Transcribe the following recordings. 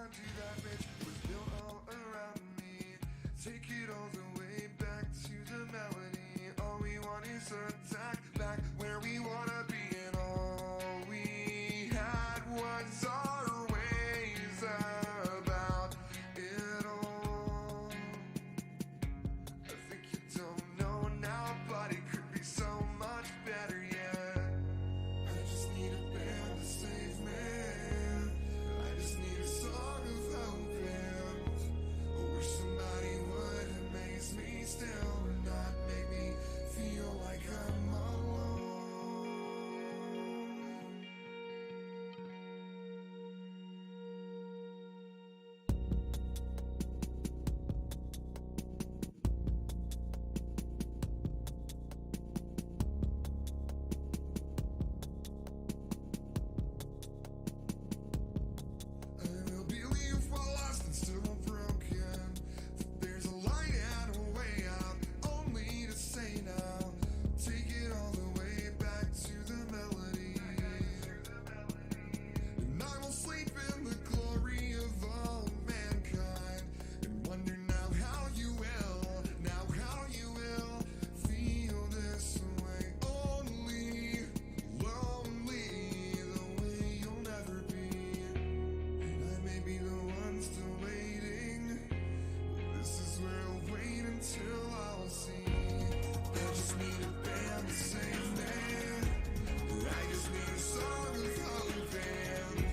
country that bitch was built all around me. Take it all the way back to the melody. All we want is attack, back where we wanna be, and all we had was our ways about it all. I think you don't know now, but it could be so much better, yeah. I just need a band to save me. I just need a song of hope, and I wish somebody would amaze me still, and not make me feel like I'm alone. I will believe while lost and still broken. There's a light and a way out, only to say now. Take it all the way back to the melody. And I will sleep in the glory of all mankind, and wonder now how you will feel this way. Only lonely, the way you'll never be. And I may be the one still waiting, but this is where I'll wait until I'll see. I just need a band to save me. I just need a song of hope, and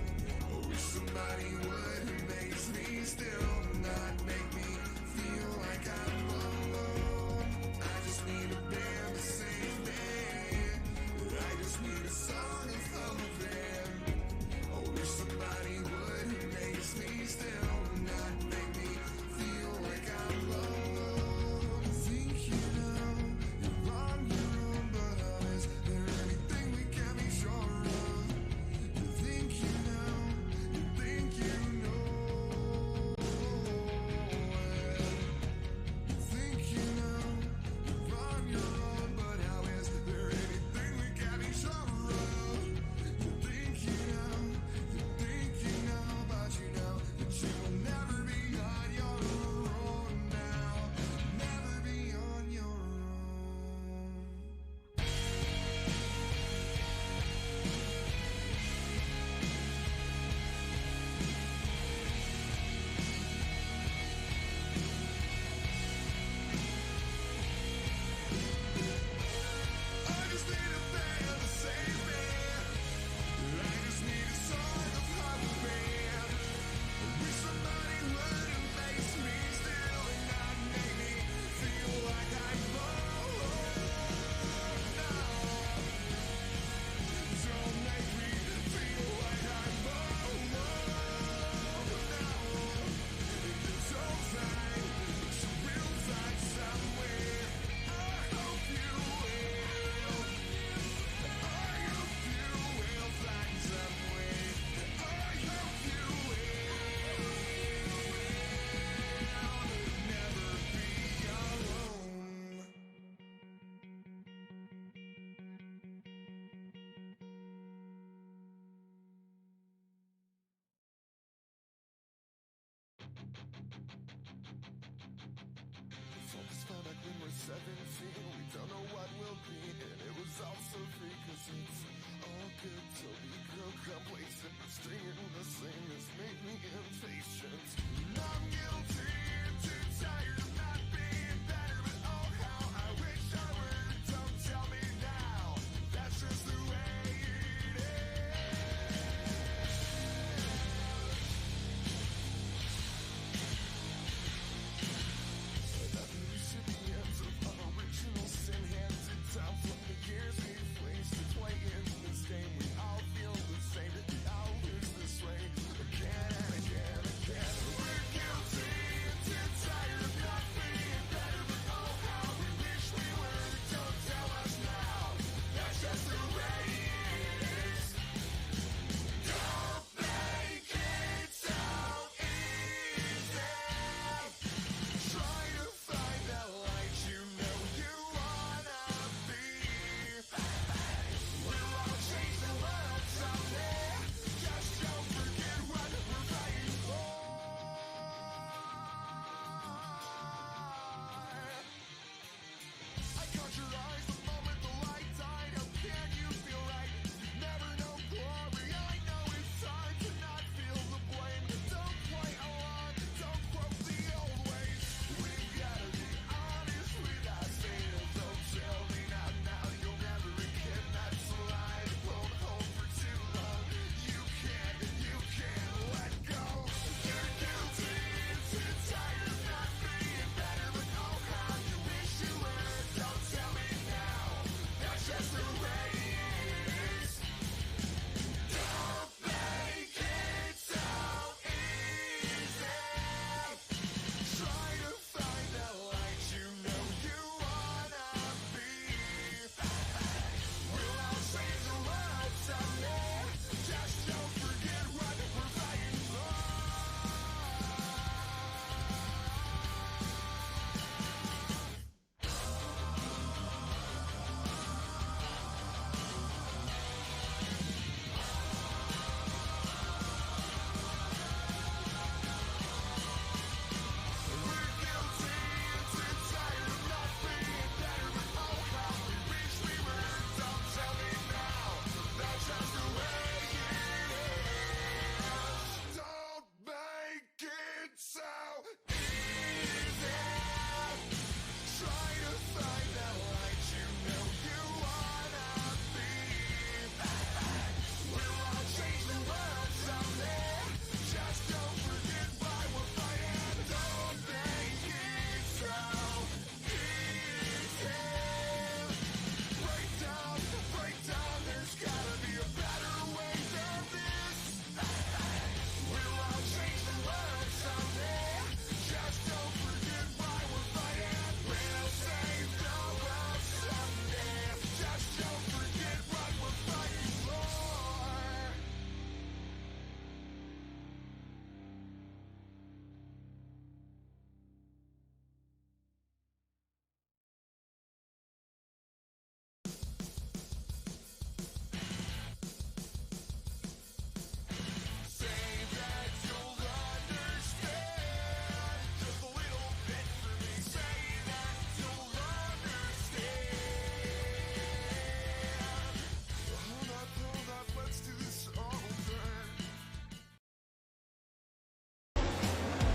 I wish somebody would amaze me still, not make me feel like I'm alone. I just need a band to save me. I just need a song of hope, and I wish somebody would amaze me still, not make me feel like I'm alone. Think you know you're on your own, but is there anything we can be sure of? You think you know, you think you know. You think you know you're on your own, but how is there anything we can be sure of? You think you know, but you know that you will never be on your own now. Never be on your own. I just need a band to save me. I just need a song of hope, and I wish somebody would amaze me still, and not make me feel like I'm alone now. Don't make me feel like I'm alone now. Don't find, but you will find some way. I hope you will. I hope you will find some way. I hope you will. Never be alone. Folks found out when we're 17, we don't know what we'll be, and it was all so free, 'cause it's all good till we grow complacent. Stringing the same has made me impatient. And I'm guilty, too tired of not being better, but oh how I wish I were. Don't tell me now, that's just the way it is. I'm the recipients of unoriginal sin handed down from the years we've wasted playing this game. We all feel the same, we all lose this way.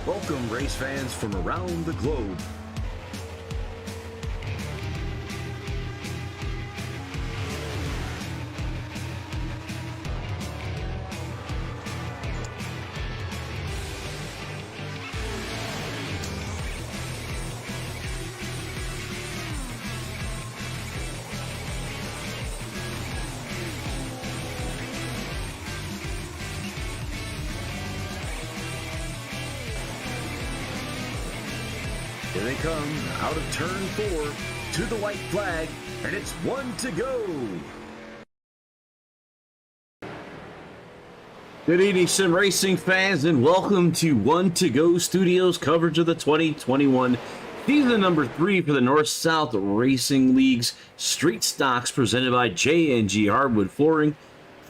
Welcome, race fans from around the globe. Here they come, out of turn 4, to the white flag, and it's 1 to go. Good evening, sim racing fans, and welcome to 1 to Go Studios coverage of the 2021 season number 3 for the North-South Racing League's Street Stocks, presented by J&G Hardwood Flooring,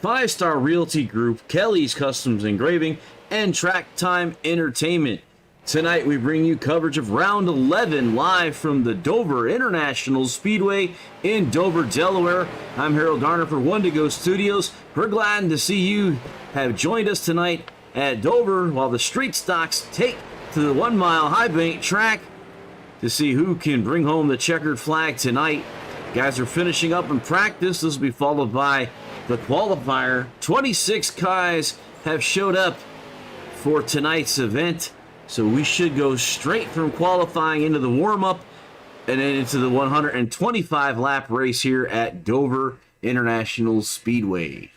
5-Star Realty Group, Kelly's Customs Engraving, and Track Time Entertainment. Tonight we bring you coverage of round 11 live from the Dover International Speedway in Dover, Delaware. I'm Harold Garner for 1 to Go Studios. We're glad to see you have joined us tonight at Dover while the Street Stocks take to the 1 mile high bank track to see who can bring home the checkered flag tonight. Guys are finishing up in practice. This will be followed by the qualifier. 26 guys have showed up for tonight's event. So we should go straight from qualifying into the warm-up and then into the 125-lap race here at Dover International Speedway.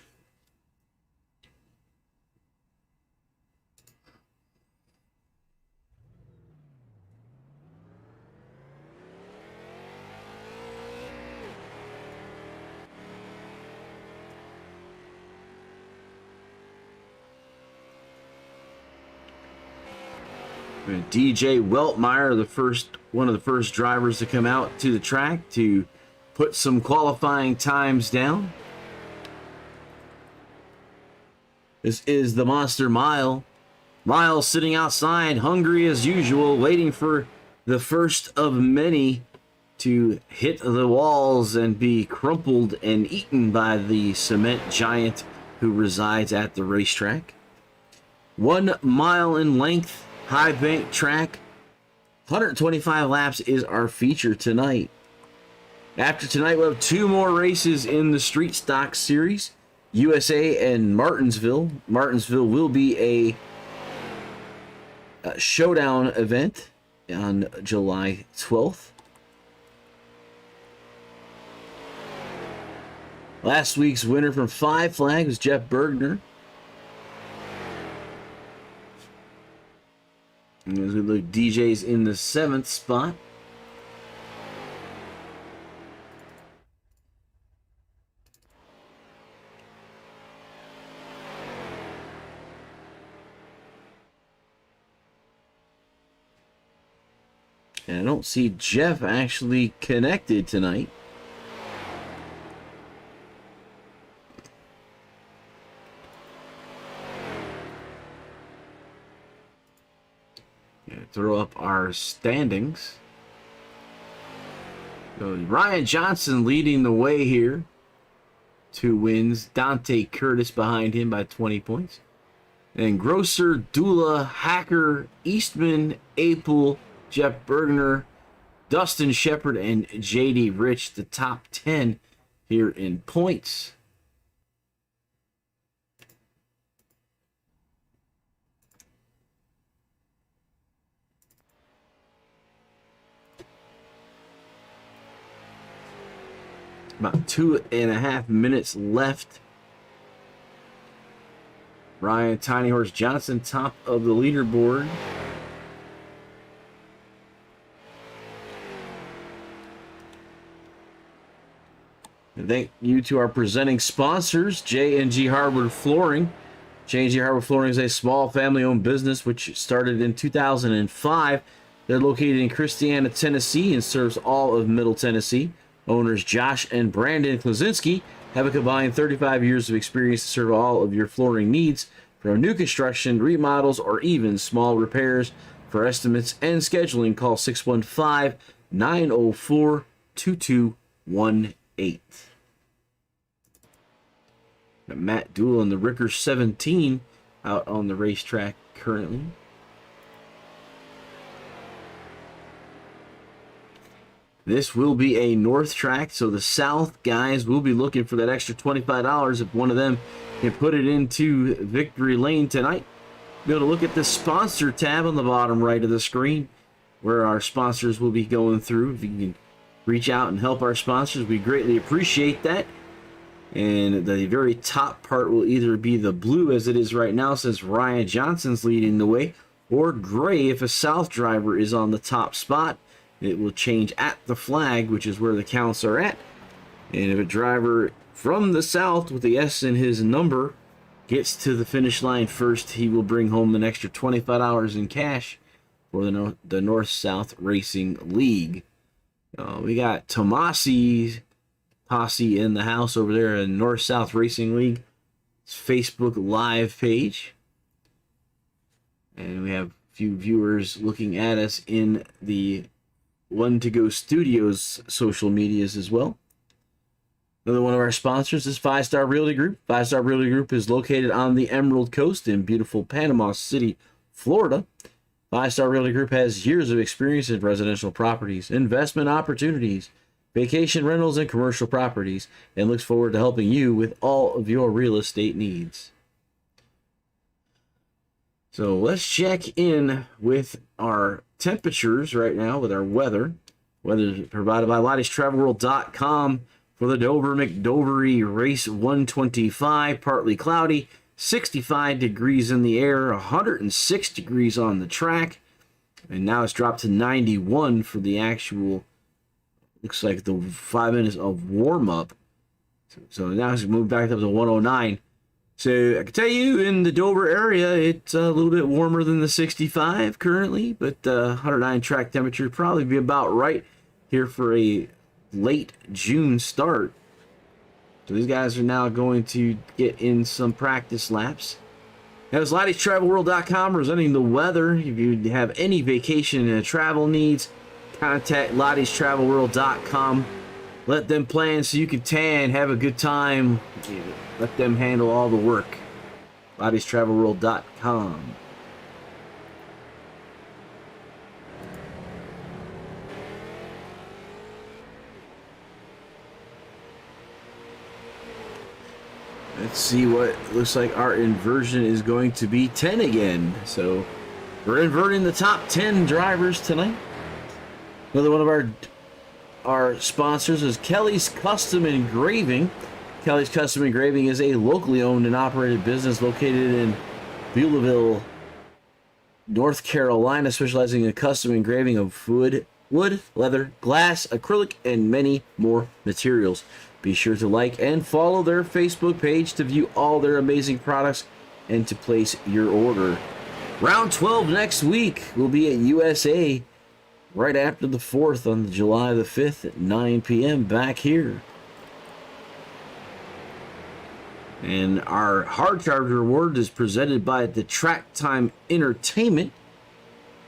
DJ Weltmeyer, one of the first drivers to come out to the track to put some qualifying times down. This is the Monster Mile. Miles sitting outside, hungry as usual, waiting for the first of many to hit the walls and be crumpled and eaten by the cement giant who resides at the racetrack. 1 mile in length, high bank track, 125 laps is our feature tonight. After tonight, we'll have 2 more races in the Street Stock Series, USA and Martinsville. Martinsville will be a showdown event on July 12th. Last week's winner from 5 Flag was Jeff Bergner. And as we look, DJ's in the 7th spot. And I don't see Jeff actually connected tonight. Throw up our standings. So Ryan Johnson leading the way here. 2 wins. Dante Curtis behind him by 20 points. And Grosser, Dula, Hacker, Eastman, Apel, Jeff Bergner, Dustin Shepard, and JD Rich, the top 10 here in points. About 2.5 minutes left. Ryan Tiny Horse Johnson, top of the leaderboard. And thank you to our presenting sponsors, J&G Hardwood Flooring. J&G Hardwood Flooring is a small family-owned business which started in 2005. They're located in Christiana, Tennessee, and serves all of Middle Tennessee. Owners Josh and Brandon Klasinski have a combined 35 years of experience to serve all of your flooring needs, from new construction, remodels, or even small repairs. For estimates and scheduling, call 615-904-2218. Got Matt Doolin, the Ricker 17, out on the racetrack currently. This will be a north track, so the south guys will be looking for that extra $25 if one of them can put it into victory lane tonight. Be able to look at the sponsor tab on the bottom right of the screen where our sponsors will be going through. If you can reach out and help our sponsors, we greatly appreciate that. And the very top part will either be the blue as it is right now, since Ryan Johnson's leading the way, or gray if a south driver is on the top spot. It will change at the flag, which is where the counts are at. And if a driver from the south with the S in his number gets to the finish line first, he will bring home an extra $25 in cash for the North-South Racing League. We got Tomasi's posse in the house over there in North-South Racing League. It's Facebook Live page. And we have a few viewers looking at us in the One to Go Studios social medias as well. Another one of our sponsors is 5 Star Realty Group. 5 Star Realty Group is located on the Emerald Coast in beautiful Panama City, Florida. 5 Star Realty Group has years of experience in residential properties, investment opportunities, vacation rentals, and commercial properties, and looks forward to helping you with all of your real estate needs. So let's check in with our temperatures right now with our weather. Weather is provided by Lottie'sTravelWorld.com for the Dover McDovery Race 125. Partly cloudy, 65 degrees in the air, 106 degrees on the track. And now it's dropped to 91 for the actual, looks like the 5 minutes of warm-up. So now it's moved back up to 109. So I can tell you in the Dover area, it's a little bit warmer than the 65 currently, but 109 track temperature probably be about right here for a late June start. So these guys are now going to get in some practice laps. That was Lottie'sTravelWorld.com presenting the weather. If you have any vacation and travel needs, contact Lottie'sTravelWorld.com. Let them plan so you can tan, have a good time. Let them handle all the work. Lottie'sTravelWorld.com. Let's see what looks like our inversion is going to be 10 again. So we're inverting the top 10 drivers tonight. Another one of our sponsors is Kelly's Custom Engraving. Kelly's Custom Engraving is a locally owned and operated business located in Beulaville, North Carolina, specializing in custom engraving of wood, leather, glass, acrylic, and many more materials. Be sure to like and follow their Facebook page to view all their amazing products and to place your order. Round 12 next week will be at USA right after the 4th on July the 5th at 9 p.m. back here. And our Hard Charger Award is presented by the Track Time Entertainment.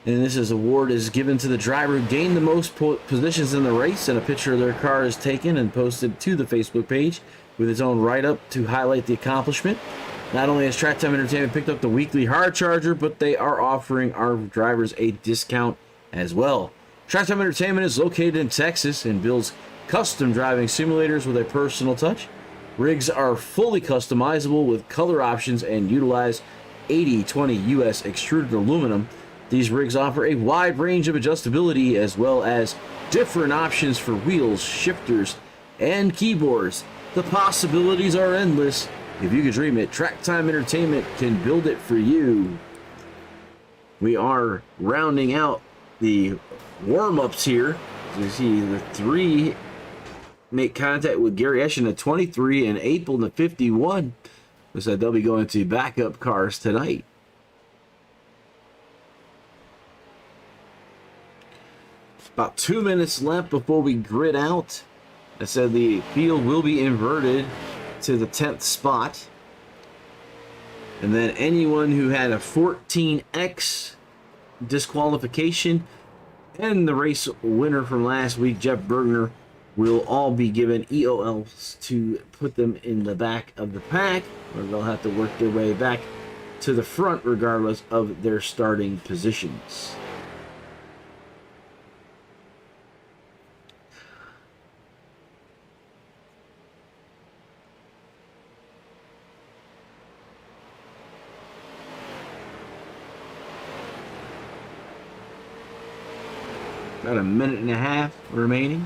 And this award is given to the driver who gained the most positions in the race, and a picture of their car is taken and posted to the Facebook page with its own write-up to highlight the accomplishment. Not only has Track Time Entertainment picked up the weekly Hard Charger, but they are offering our drivers a discount as well. Track Time Entertainment is located in Texas and builds custom driving simulators with a personal touch. Rigs are fully customizable with color options and utilize 80/20 US extruded aluminum. These rigs offer a wide range of adjustability as well as different options for wheels, shifters, and keyboards. The possibilities are endless. If you could dream it, Track Time Entertainment can build it for you. We are rounding out the warm-ups here. As you see, the 3 make contact with Gary Eschen at 23 and April at 51. So they'll be going to backup cars tonight. About 2 minutes left before we grid out. I said the field will be inverted to the 10th spot. And then anyone who had a 14X disqualification and the race winner from last week, Jeff Bergner, will all be given EOLs to put them in the back of the pack, or they'll have to work their way back to the front regardless of their starting positions. About a minute and a half remaining.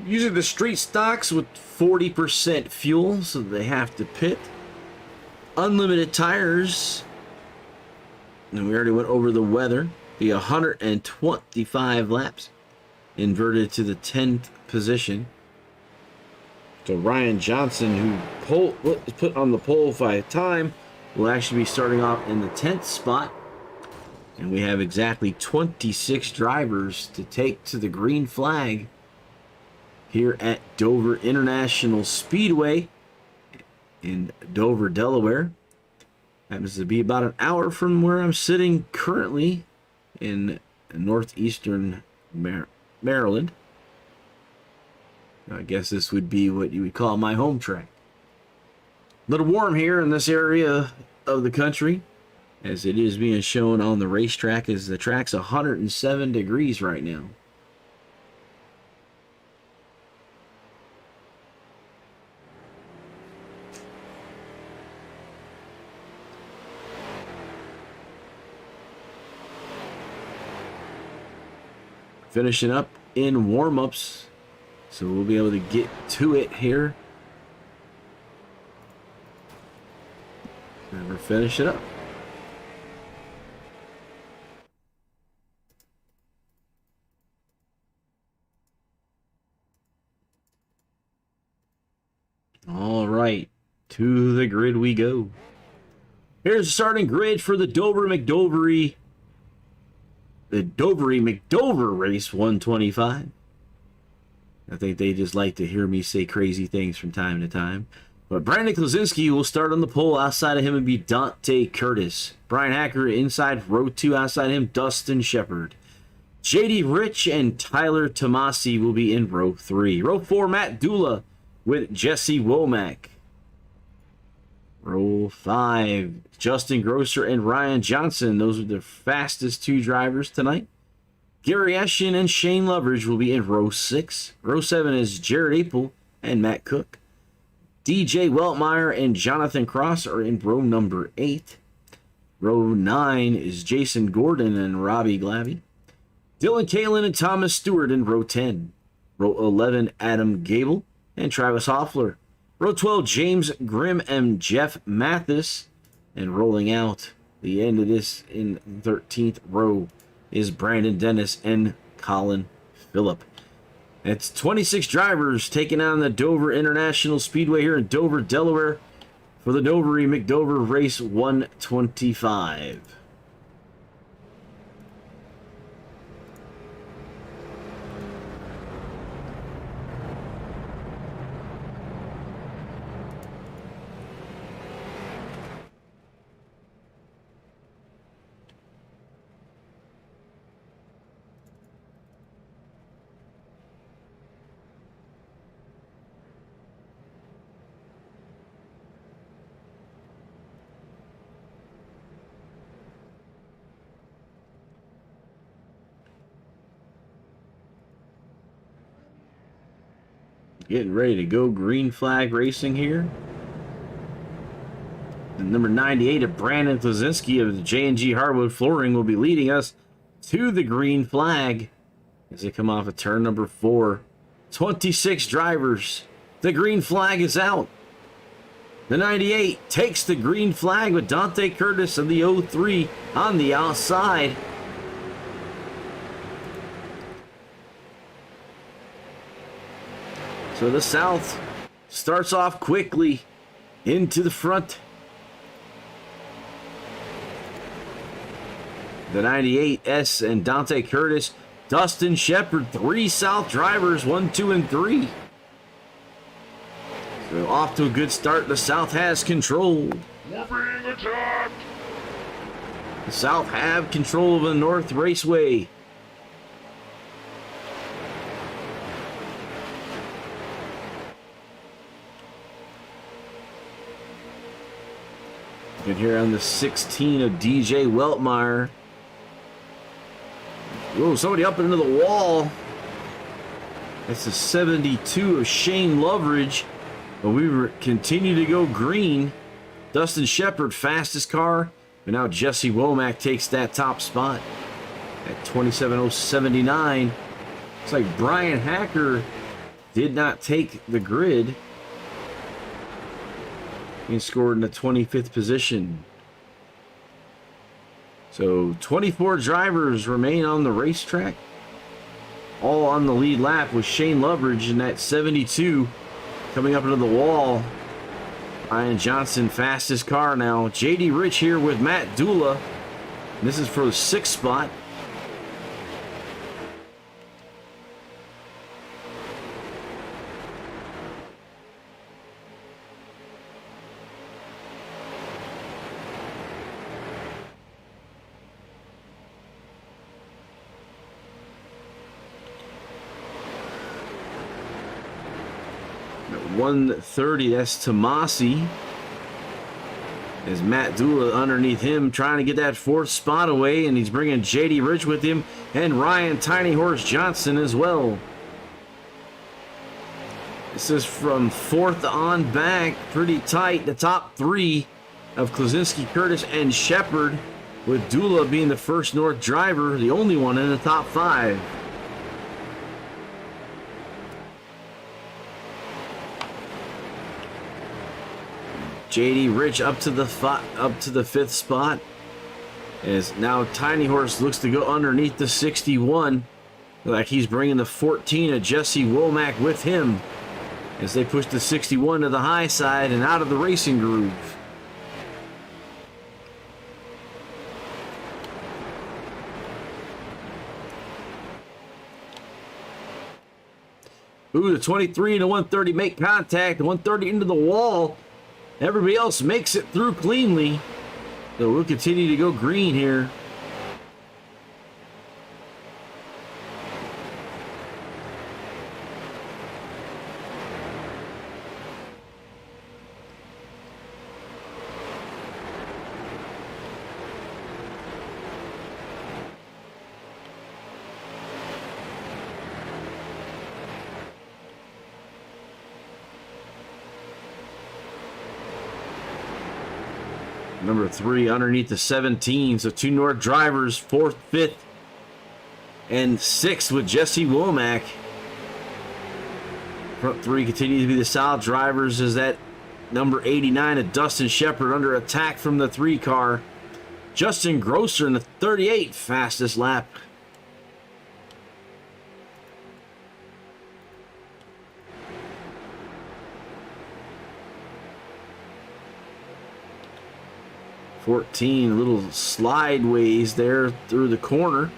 Using the street stocks with 40% fuel, so they have to pit. Unlimited tires. And we already went over the weather. Be 125 laps. Inverted to the 10th position. So Ryan Johnson, who was put on the pole by time, will actually be starting off in the 10th spot. And we have exactly 26 drivers to take to the green flag here at Dover International Speedway in Dover, Delaware. Happens to be about an hour from where I'm sitting currently in northeastern Maryland. I guess this would be what you would call my home track. A little warm here in this area of the country, as it is being shown on the racetrack, as the track's 107 degrees right now. Finishing up in warm-ups, so we'll be able to get to it here. And we're finishing up. All right, to the grid we go. Here's the starting grid for the Dovery McDover race 125. I think they just like to hear me say crazy things from time to time. But Brandon Klasinski will start on the pole. Outside of him would be Dante Curtis. Brian Hacker inside row 2. Outside him, Dustin Shepard. JD Rich and Tyler Tomasi will be in row 3. Row 4, Matt Dula with Jesse Womack. Row 5, Justin Grosser and Ryan Johnson. Those are the fastest 2 drivers tonight. Gary Eshin and Shane Loveridge will be in row 6. Row 7 is Jared Apel and Matt Cook. DJ Weltmeyer and Jonathan Cross are in row number 8. Row 9 is Jason Gordon and Robbie Glavy. Dylan Kalin and Thomas Stewart in row 10. Row 11, Adam Gable and Travis Hoffler. Row 12, James Grimm and Jeff Mathis. And rolling out the end of this in 13th row is Brandon Dennis and Colin Phillip. It's 26 drivers taking on the Dover International Speedway here in Dover, Delaware for the Dovery McDover Race 125. Getting ready to go green flag racing here. The number 98 of Brandon Klasinski of the J&G Hardwood Flooring will be leading us to the green flag as they come off of turn number 4. 26 drivers. The green flag is out. The 98 takes the green flag with Dante Curtis of the 03 on the outside. So the South starts off quickly into the front. The 98S and Dante Curtis. Dustin Shepard, 3 South drivers, 1, 2, and 3. So off to a good start. The South has control. We're being attacked! The South have control of the North Raceway. You can hear on the 16 of DJ Weltmeyer. Whoa, somebody up into the wall. That's the 72 of Shane Loveridge. But we continue to go green. Dustin Shepard, fastest car. But now Jesse Womack takes that top spot at 27.079. Looks like Brian Hacker did not take the grid. He scored in the 25th position. So 24 drivers remain on the racetrack. All on the lead lap with Shane Loveridge in that 72 coming up into the wall. Ryan Johnson, fastest car now. JD Rich here with Matt Dula. This is for the 6th spot. At 130, that's Tomasi. As Matt Dula underneath him trying to get that 4th spot away, and he's bringing JD Rich with him and Ryan Tiny Horse Johnson as well. This is from 4th on back, pretty tight. The top 3 of Klaczynski, Curtis, and Shepard, with Dula being the first North driver, the only one in the top 5. JD Rich up to the 5th spot, as now Tiny Horse looks to go underneath the 61, like he's bringing the 14 of Jesse Womack with him as they push the 61 to the high side and out of the racing groove. Ooh, the 23 and the 130 make contact. The 130 into the wall. Everybody else makes it through cleanly. So we'll continue to go green here. Number 3 underneath the 17. So 2 North drivers, 4th, 5th, and 6th with Jesse Womack. Front 3 continue to be the solid drivers as that number 89 of Dustin Shepard under attack from the 3 car. Justin Grosser in the 38, fastest lap. A little slideways there through the corner.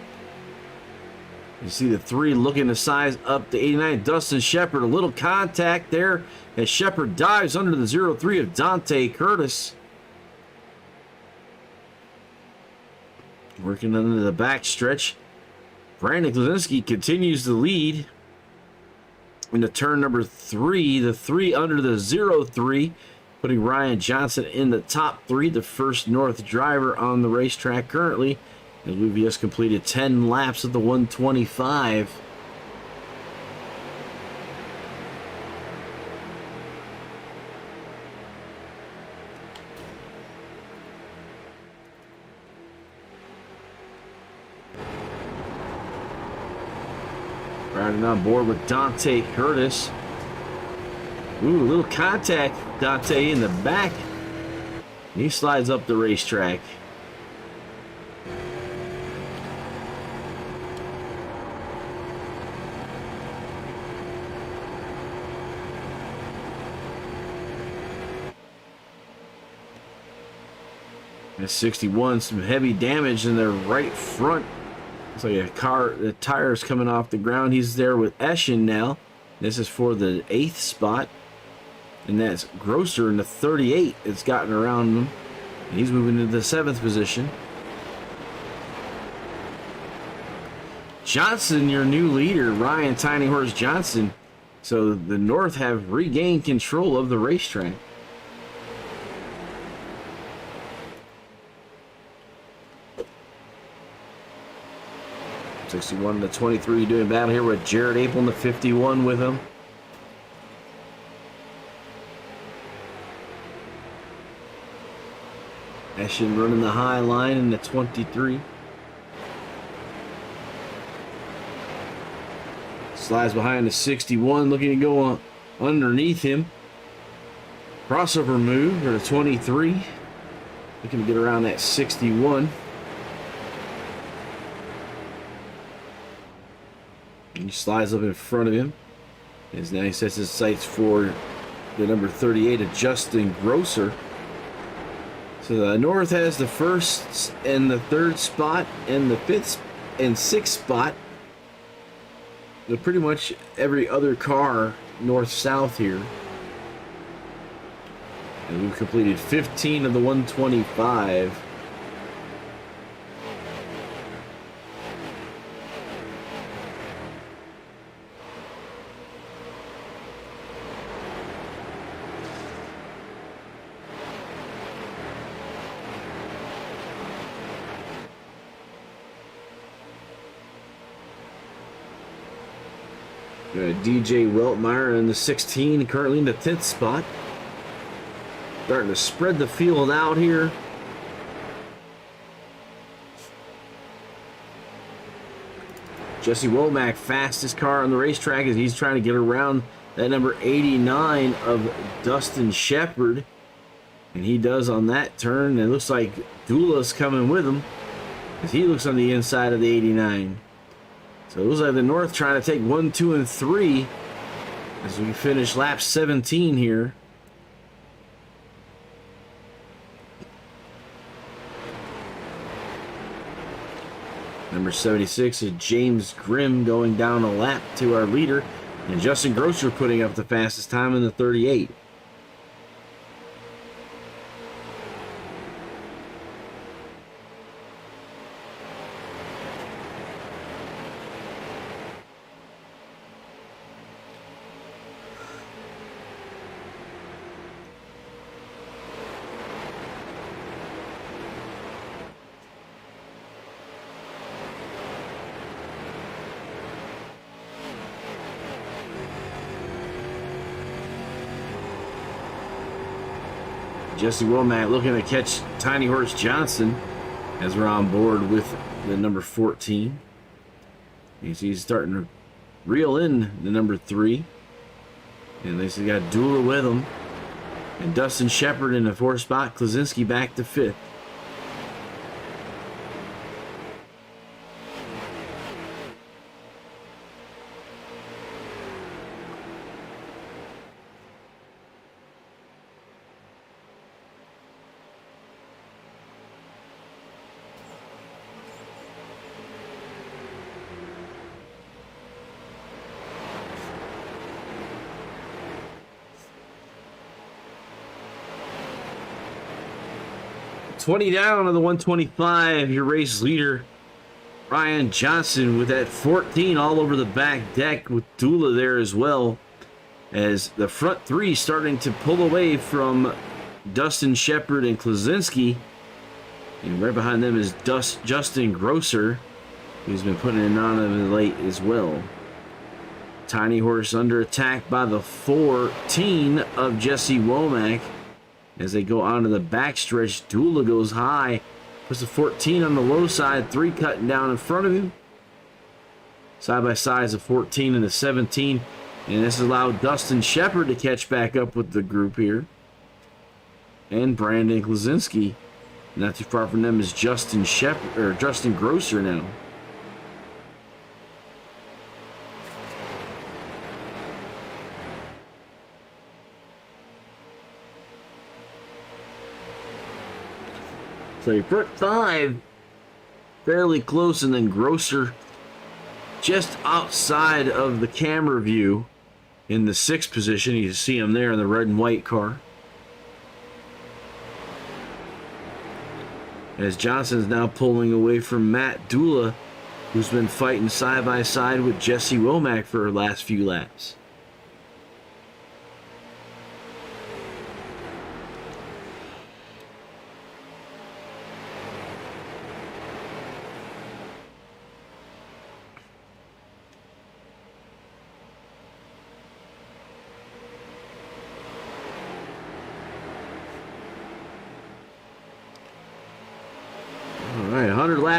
You see the 3 looking to size up the 89. Dustin Shepard, a little contact there as Shepard dives under the 03 of Dante Curtis. Working under the back stretch. Brandon Klaczynski continues to lead into turn number 3. The 3 under the 03. Putting Ryan Johnson in the top 3, the first North driver on the racetrack currently, as we've just completed 10 laps of the 125. Riding on board with Dante Curtis. Ooh, a little contact, Dante in the back. He slides up the racetrack. At 61, some heavy damage in their right front. Looks like a car, the tire's coming off the ground. He's there with Eschen now. This is for the 8th spot. And that's Grosser in the 38 that's gotten around him. And he's moving into the 7th position. Johnson, your new leader, Ryan Tiny Horse Johnson. So the North have regained control of the racetrack. 61 to 23 doing battle here with Jared Apel in the 51 with him. Ashen running the high line in the 23. Slides behind the 61, looking to go on underneath him. Crossover move for the 23. Looking to get around that 61. And he slides up in front of him. As now he sets his sights for the number 38 of Justin Grosser. So the North has the first and the third spot and the fifth and sixth spot. So pretty much every other car north-south here. And we've completed 15 of the 125. DJ Weltmeyer in the 16, currently in the 10th spot. Starting to spread the field out here. Jesse Womack, fastest car on the racetrack as he's trying to get around that number 89 of Dustin Shepard. And he does on that turn. It looks like Dula's coming with him as he looks on the inside of the 89. So it looks like the North trying to take 1, 2, and 3 as we finish lap 17 here. Number 76 is James Grimm going down a lap to our leader. And Justin Grosser putting up the fastest time in the 38. Jesse Womack looking to catch Tiny Horse Johnson as we're on board with the number 14. You see he's starting to reel in the number 3. And they got Dula with him. And Dustin Shepard in the 4th spot. Klaczynski back to 5th. $20 down on the 125, your race leader, Ryan Johnson, with that 14 all over the back deck with Dula there as well. As the front 3 starting to pull away from Dustin Shepard and Klaczynski. And right behind them is Justin Grosser, who's been putting it on of late as well. Tiny Horse under attack by the 14 of Jesse Womack. As they go onto the backstretch, Dula goes high, puts the 14 on the low side, 3 cutting down in front of him. Side by side is a 14 and a 17, and this allowed Dustin Shepard to catch back up with the group here. And Brandon Klaczynski. Not too far from them is Justin Shepard or Justin Grosser now. So you put 5 fairly close, and then Grosser just outside of the camera view in the 6th position. You see him there in the red and white car. As Johnson's now pulling away from Matt Dula, who's been fighting side by side with Jesse Womack for the last few laps.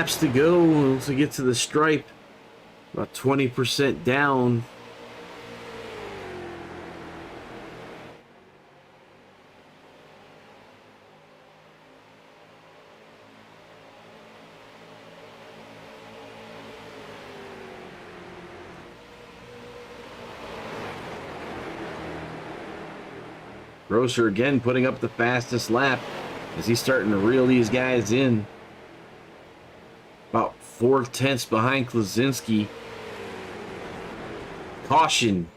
laps to go to get to the stripe. About 20% down. Grosser again putting up the fastest lap as he's starting to reel these guys in. About 4/10 behind Klaczynski. Caution.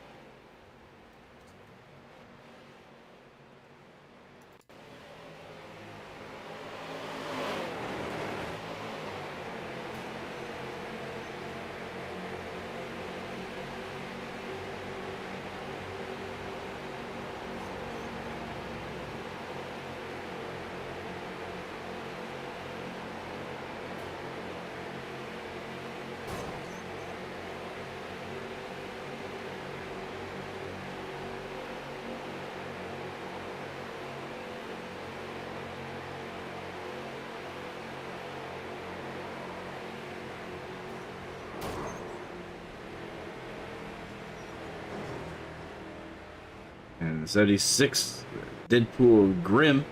And 76 Deadpool Grimm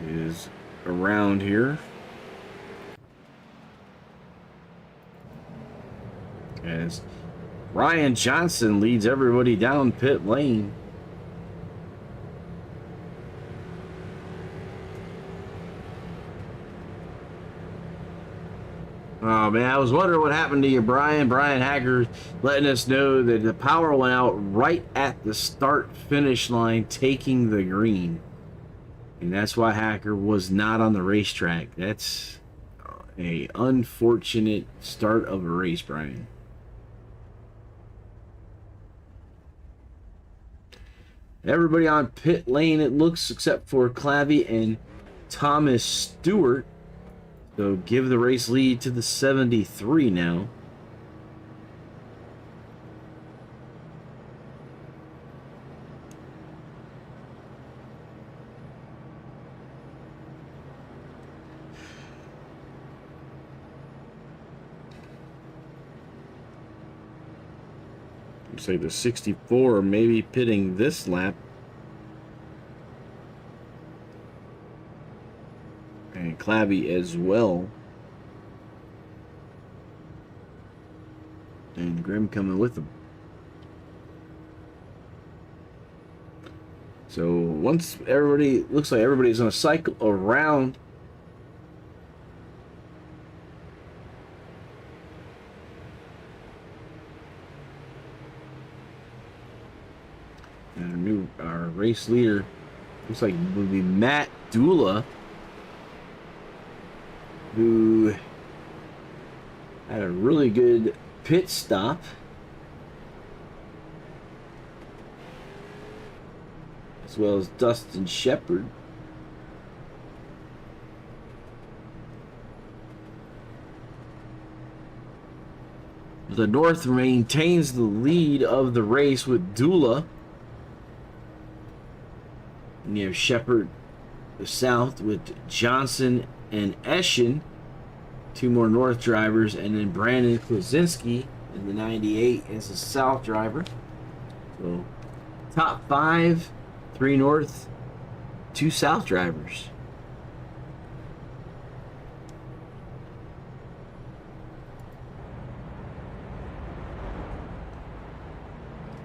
is around here. As Ryan Johnson leads everybody down pit lane. Oh man, I was wondering what happened to you, Brian. Brian Hacker letting us know that the power went out right at the start-finish line, taking the green. And that's why Hacker was not on the racetrack. That's a unfortunate start of a race, Brian. Everybody on pit lane, it looks, except for Clavy and Thomas Stewart. So give the race lead to the 73 now. Say the 64 maybe pitting this lap. And Clavy as well. And Grimm coming with them. So once everybody, looks like everybody's going to cycle around. And our race leader looks like it would be Matt Dula, who had a really good pit stop. As well as Dustin Shepard. The North maintains the lead of the race with Dula. And you have Shepard, the South, with Johnson and Eschen. Two more North drivers. And then Brandon Klaczynski in the 98 as a South driver. So, top 5, 3 North, 2 South drivers.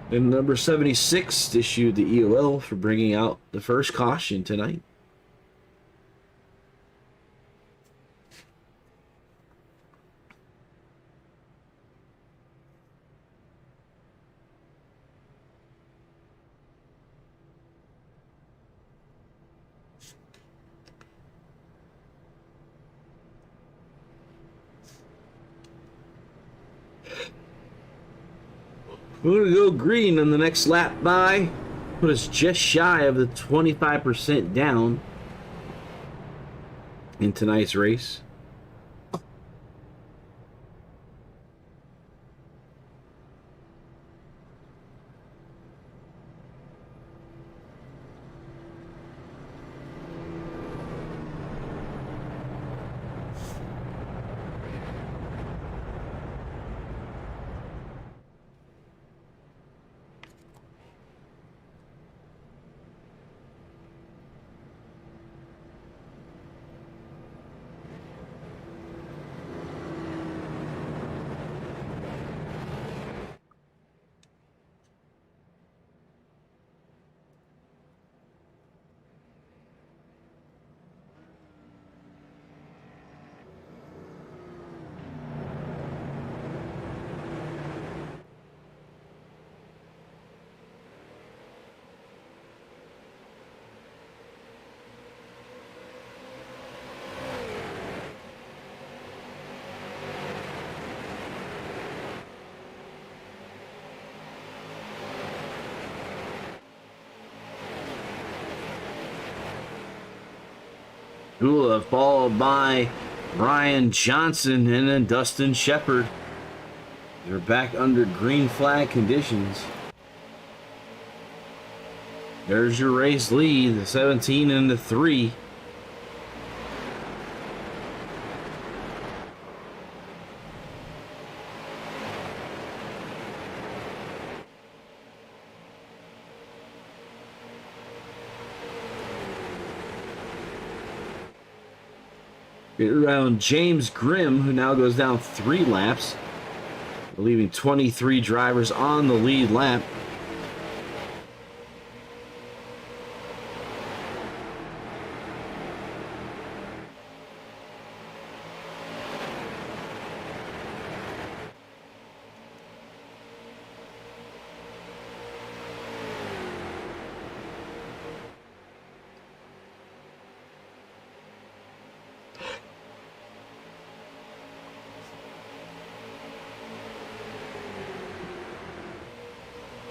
And number 76 issued the EOL for bringing out the first caution tonight. We're going to go green on the next lap by. Put us just shy of the 25% down in tonight's race. Dula followed by Ryan Johnson and then Dustin Shepard. They're back under green flag conditions. There's your race lead, the 17 and the 3. Around James Grimm, who now goes down 3 laps, leaving 23 drivers on the lead lap.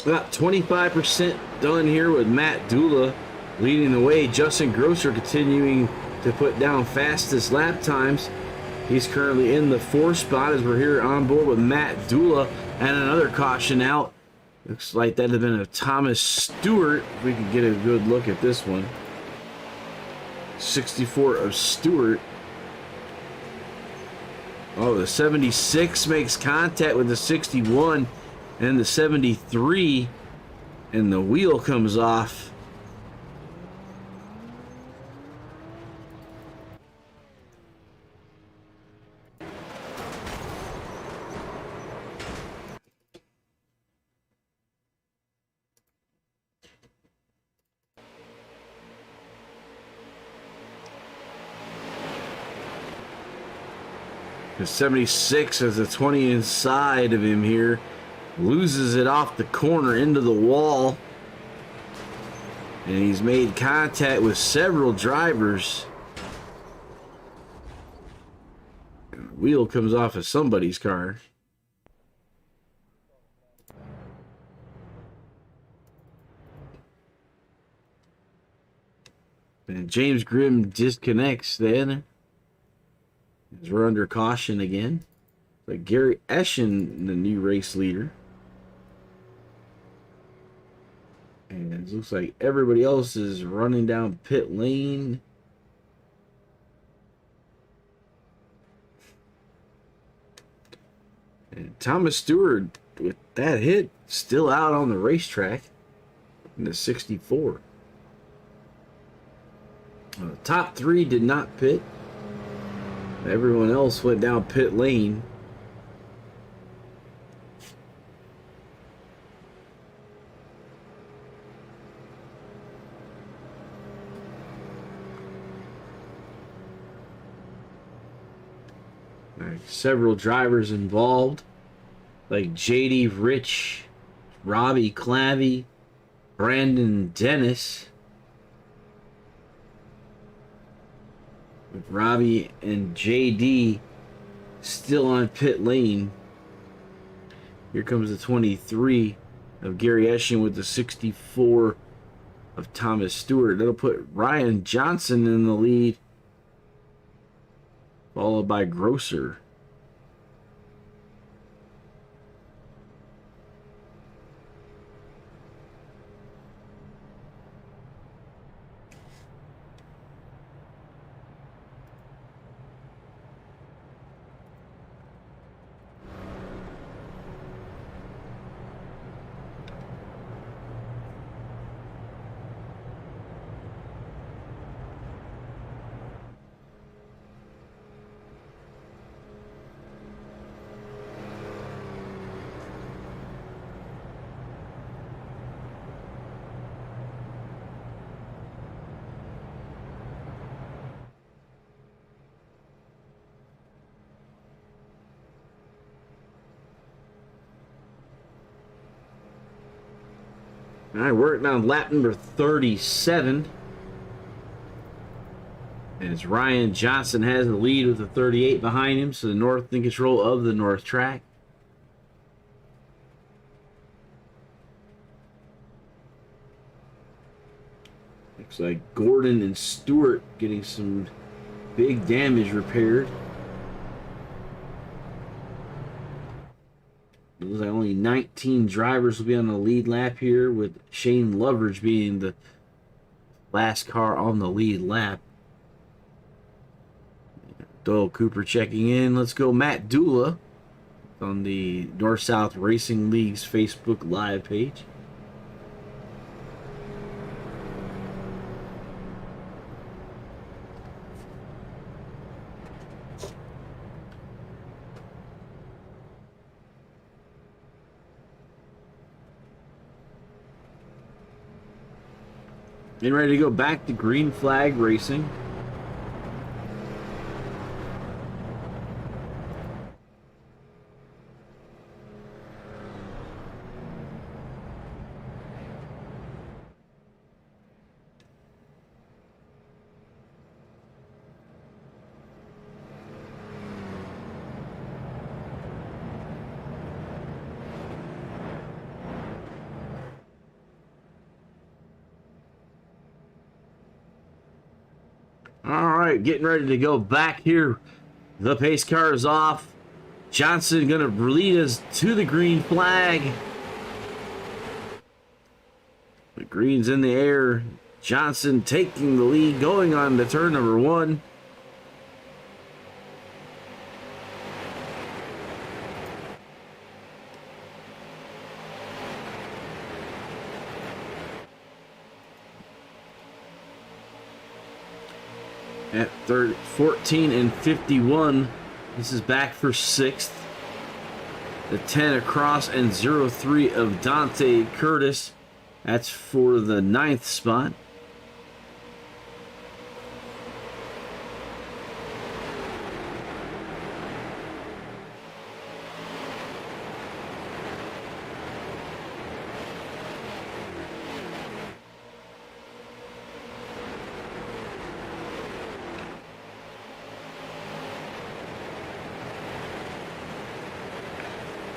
About 25% done here with Matt Dula leading the way. Justin Grosser continuing to put down fastest lap times. He's currently in the 4th spot as we're here on board with Matt Dula. And another caution out. Looks like that would have been a Thomas Stewart. If we could get a good look at this one. 64 of Stewart. Oh, the 76 makes contact with the 61. And the 73, and the wheel comes off. The 76 has a 20 inside of him here. Loses it off the corner into the wall. And he's made contact with several drivers. And the wheel comes off of somebody's car. And James Grimm disconnects then. As we're under caution again. But Gary Eschen, the new race leader. And it looks like everybody else is running down pit lane. And Thomas Stewart, with that hit, still out on the racetrack in the 64. The top 3 did not pit. Everyone else went down pit lane. Several drivers involved, like JD Rich, Robbie Clavey, Brandon Dennis. With Robbie and JD still on pit lane. Here comes the 23 of Gary Eschen with the 64 of Thomas Stewart. That'll put Ryan Johnson in the lead, followed by Grosser. All right, we're down lap number 37. As Ryan Johnson has the lead with the 38 behind him, so the North in control of the North track. Looks like Gordon and Stewart getting some big damage repaired. Looks like only 19 drivers will be on the lead lap here, with Shane Loveridge being the last car on the lead lap. Doyle Cooper checking in. Let's go Matt Dula on the North-South Racing League's Facebook Live page. Getting ready to go back to green flag racing. All right, getting ready to go back here. The pace car is off. Johnson going to lead us to the green flag. The green's in the air. Johnson taking the lead, going on to turn number 1. At 14 and 51, this is back for 6th. The 10 across and 0-3 of Dante Curtis. That's for the 9th spot.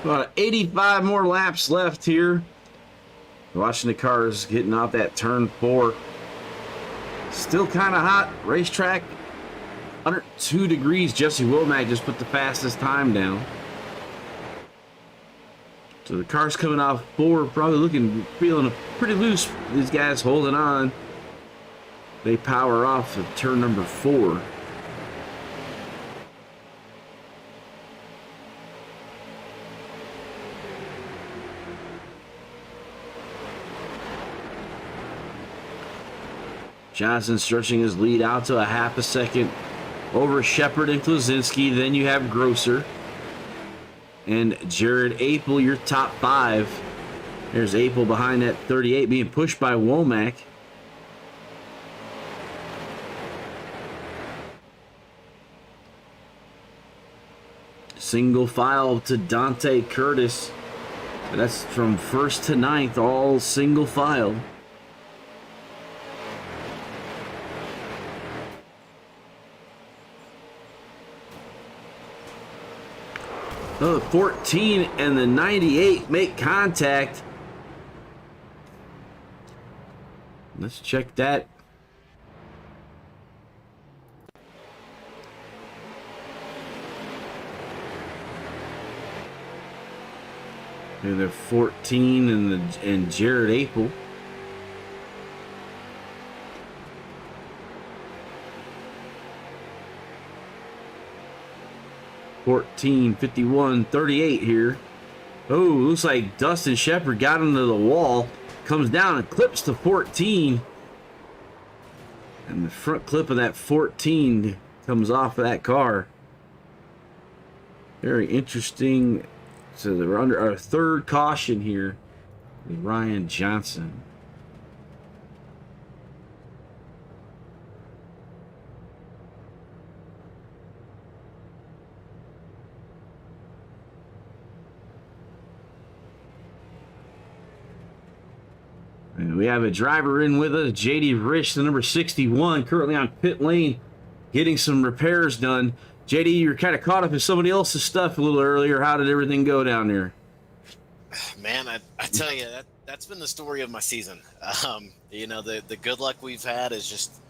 About 85 more laps left here. Watching the cars getting off that turn 4. Still kind of hot. Racetrack, 102 degrees. Jesse Womack just put the fastest time down. So the car's coming off 4, probably feeling pretty loose. These guys holding on. They power off of turn number 4. Johnson stretching his lead out to a half a second over Shepard and Klaczynski. Then you have Grosser and Jared Apel, your top 5. There's Apel behind that 38, being pushed by Womack. Single file to Dante Curtis. That's from 1st to 9th, all single file. The 14 and the 98 make contact. Let's check that. And the 14 and Jared Apel. 14, 51, 38 here. Oh, looks like Dustin Shepard got into the wall. Comes down and clips to 14. And the front clip of that 14 comes off of that car. Very interesting. So we're under our 3rd caution here with Ryan Johnson. And we have a driver in with us, JD Rich, the number 61, currently on pit lane, getting some repairs done. JD, you're kind of caught up in somebody else's stuff a little earlier. How did everything go down there? Man, I tell you, that's been the story of my season. You know, the good luck we've had is just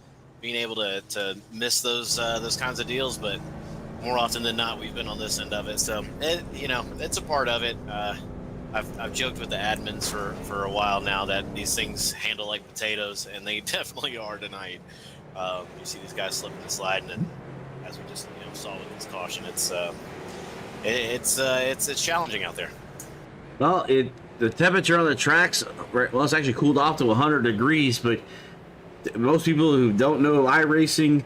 being able to miss those kinds of deals, but more often than not, we've been on this end of it. So it's a part of it. I've joked with the admins for a while now that these things handle like potatoes, and they definitely are tonight. You see these guys slipping and sliding, and as we just saw with this caution, it's challenging out there. Well, the temperature on the tracks, well, it's actually cooled off to 100 degrees, but most people who don't know iRacing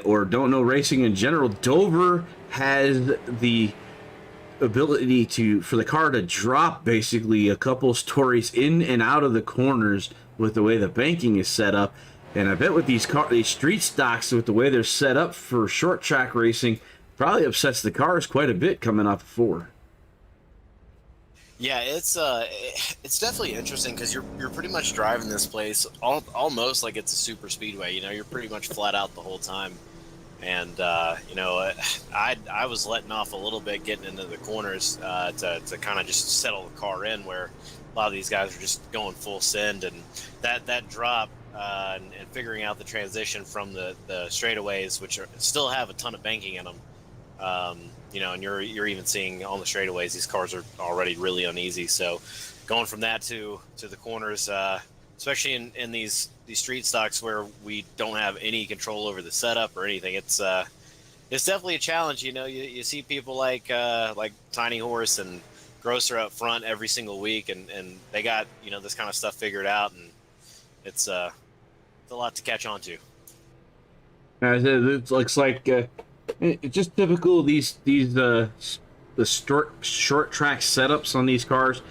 or don't know racing in general, Dover has the ability for the car to drop basically a couple stories in and out of the corners with the way the banking is set up. And I bet with these street stocks, with the way they're set up for short track racing, probably upsets the cars quite a bit coming off of 4. Yeah, it's definitely interesting because you're pretty much driving this place almost like it's a super speedway. You're pretty much flat out the whole time, and I was letting off a little bit getting into the corners to kind of just settle the car in, where a lot of these guys are just going full send, and that drop and figuring out the transition from the straightaways, which still have a ton of banking in them. And you're even seeing on the straightaways, these cars are already really uneasy. So going from that to the corners, especially in these street stocks where we don't have any control over the setup or anything, it's definitely a challenge. You see people like Tiny Horse and Grosser up front every single week, and they got this kind of stuff figured out, and it's a lot to catch on to. It looks like it's just typical of these the short track setups on these cars,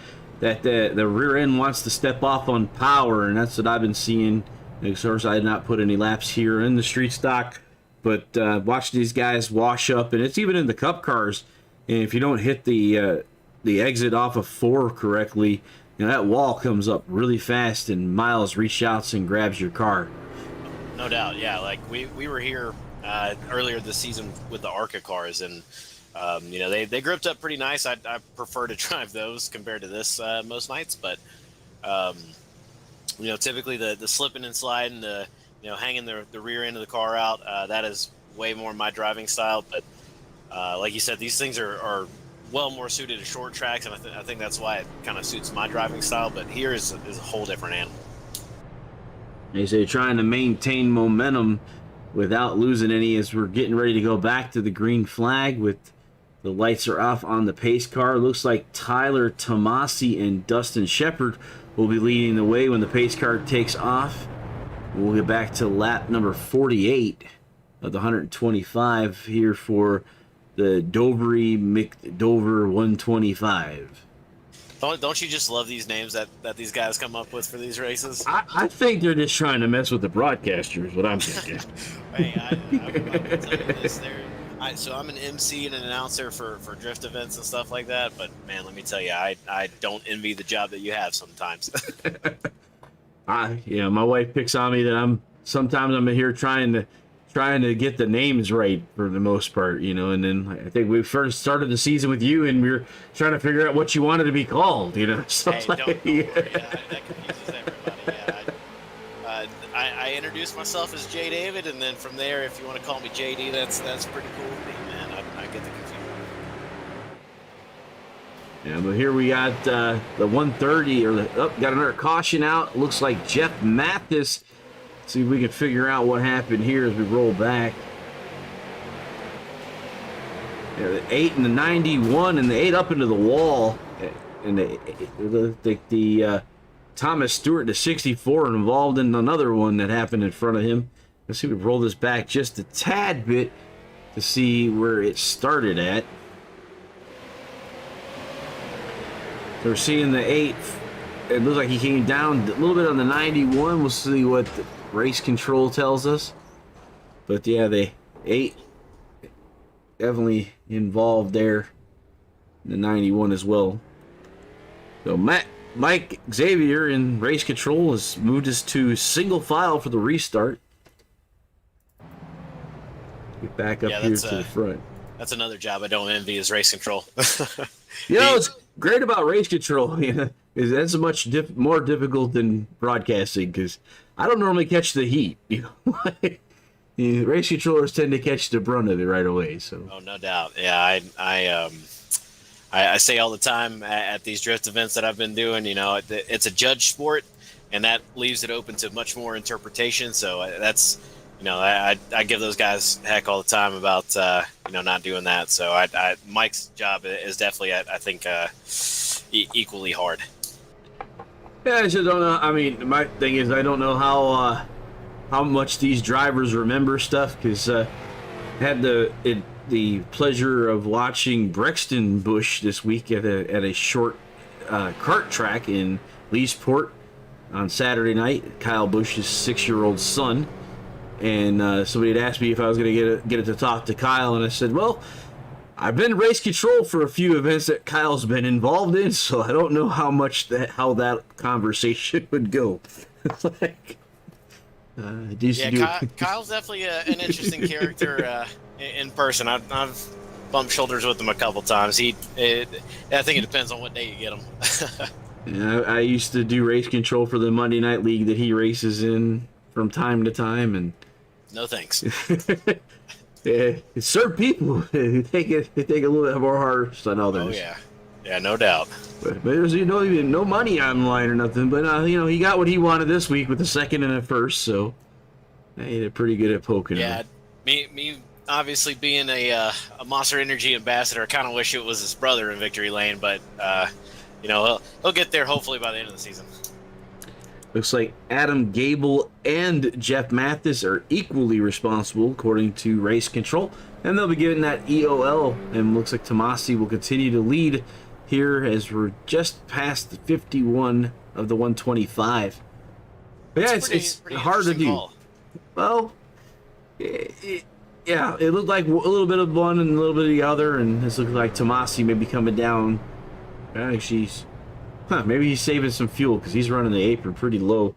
that the rear end wants to step off on power, and that's what I've been seeing. Of course, I did not put any laps here in the street stock, but watch these guys wash up, and it's even in the cup cars. And if you don't hit the exit off of 4 correctly, that wall comes up really fast, and Miles reaches out and grabs your car. No doubt, yeah. Like we were here earlier this season with the ARCA cars, and they gripped up pretty nice. I prefer to drive those compared to this most nights, but typically the slipping and sliding, the hanging the rear end of the car out, that is way more my driving style. But like you said, these things are well more suited to short tracks, and I think that's why it kind of suits my driving style. But here is a whole different animal. They say trying to maintain momentum without losing any, as we're getting ready to go back to the green flag with the lights are off on the pace car. Looks like Tyler Tomasi and Dustin Shepard will be leading the way when the pace car takes off. We'll get back to lap number 48 of the 125 here for the Dovery McDover 125. Don't you just love these names that these guys come up with for these races? I think they're just trying to mess with the broadcasters, what I'm thinking. Hey, I will tell you this. So I'm an MC and an announcer for drift events and stuff like that, but man, let me tell you, I don't envy the job that you have sometimes. My wife picks on me that sometimes I'm here trying to get the names right for the most part, and then I think we first started the season with you, and we were trying to figure out what you wanted to be called, so hey, don't worry. That confuses everybody. I introduced myself as J. David, and then from there, if you want to call me JD, that's pretty cool with me, man. I get the confusion. Yeah, but here we got the 130, got another caution out. Looks like Jeff Mathis. See if we can figure out what happened here as we roll back. Yeah, the 8 and the 91, and the 8 up into the wall, and the Thomas Stewart, the 64, involved in another one that happened in front of him. Let's see if we roll this back just a tad bit to see where it started at. So we're seeing the 8. It looks like he came down a little bit on the 91. We'll see what the race control tells us. But yeah, the 8 definitely involved there. The 91 as well. So Mike Xavier in race control has moved us to single file for the restart. Get back up here to the front. That's another job I don't envy, is race control. It's great about race control. Is that's much more difficult than broadcasting, because I don't normally catch the heat. race controllers tend to catch the brunt of it right away. So. Oh, no doubt. Yeah, I say all the time at these drift events that I've been doing, it's a judge sport, and that leaves it open to much more interpretation. So that's, I give those guys heck all the time about, not doing that. So Mike's job is definitely, I think, equally hard. Yeah, I just don't know. I mean, my thing is I don't know how much these drivers remember stuff, because had the pleasure of watching Brexton Bush this week at a short kart track in Leesport on Saturday night. Kyle Busch's 6-year-old son, and somebody had asked me if I was going to get it to talk to Kyle, and I said, well, I've been race control for a few events that Kyle's been involved in, so I don't know how that conversation would go. Like, Kyle's definitely an interesting character in person. I've bumped shoulders with him a couple times. I think it depends on what day you get him. Yeah, I used to do race control for the Monday Night League that he races in from time to time, and no thanks. Yeah, certain people they take a little bit more harsh than others. Oh yeah, no doubt. But there's even no money on the line or nothing. But he got what he wanted this week with a second and a first, so he did pretty good at poking. Yeah, me obviously being a Monster Energy ambassador, I kind of wish it was his brother in victory lane, but he'll get there hopefully by the end of the season. Looks like Adam Gable and Jeff Mathis are equally responsible, according to Race Control. And they'll be getting that EOL. And looks like Tomasi will continue to lead here as we're just past the 51 of the 125. But yeah, it's hard to do. Call. Well, it looked like a little bit of one and a little bit of the other. And this looks like Tomasi may be coming down. Maybe he's saving some fuel because he's running the apron pretty low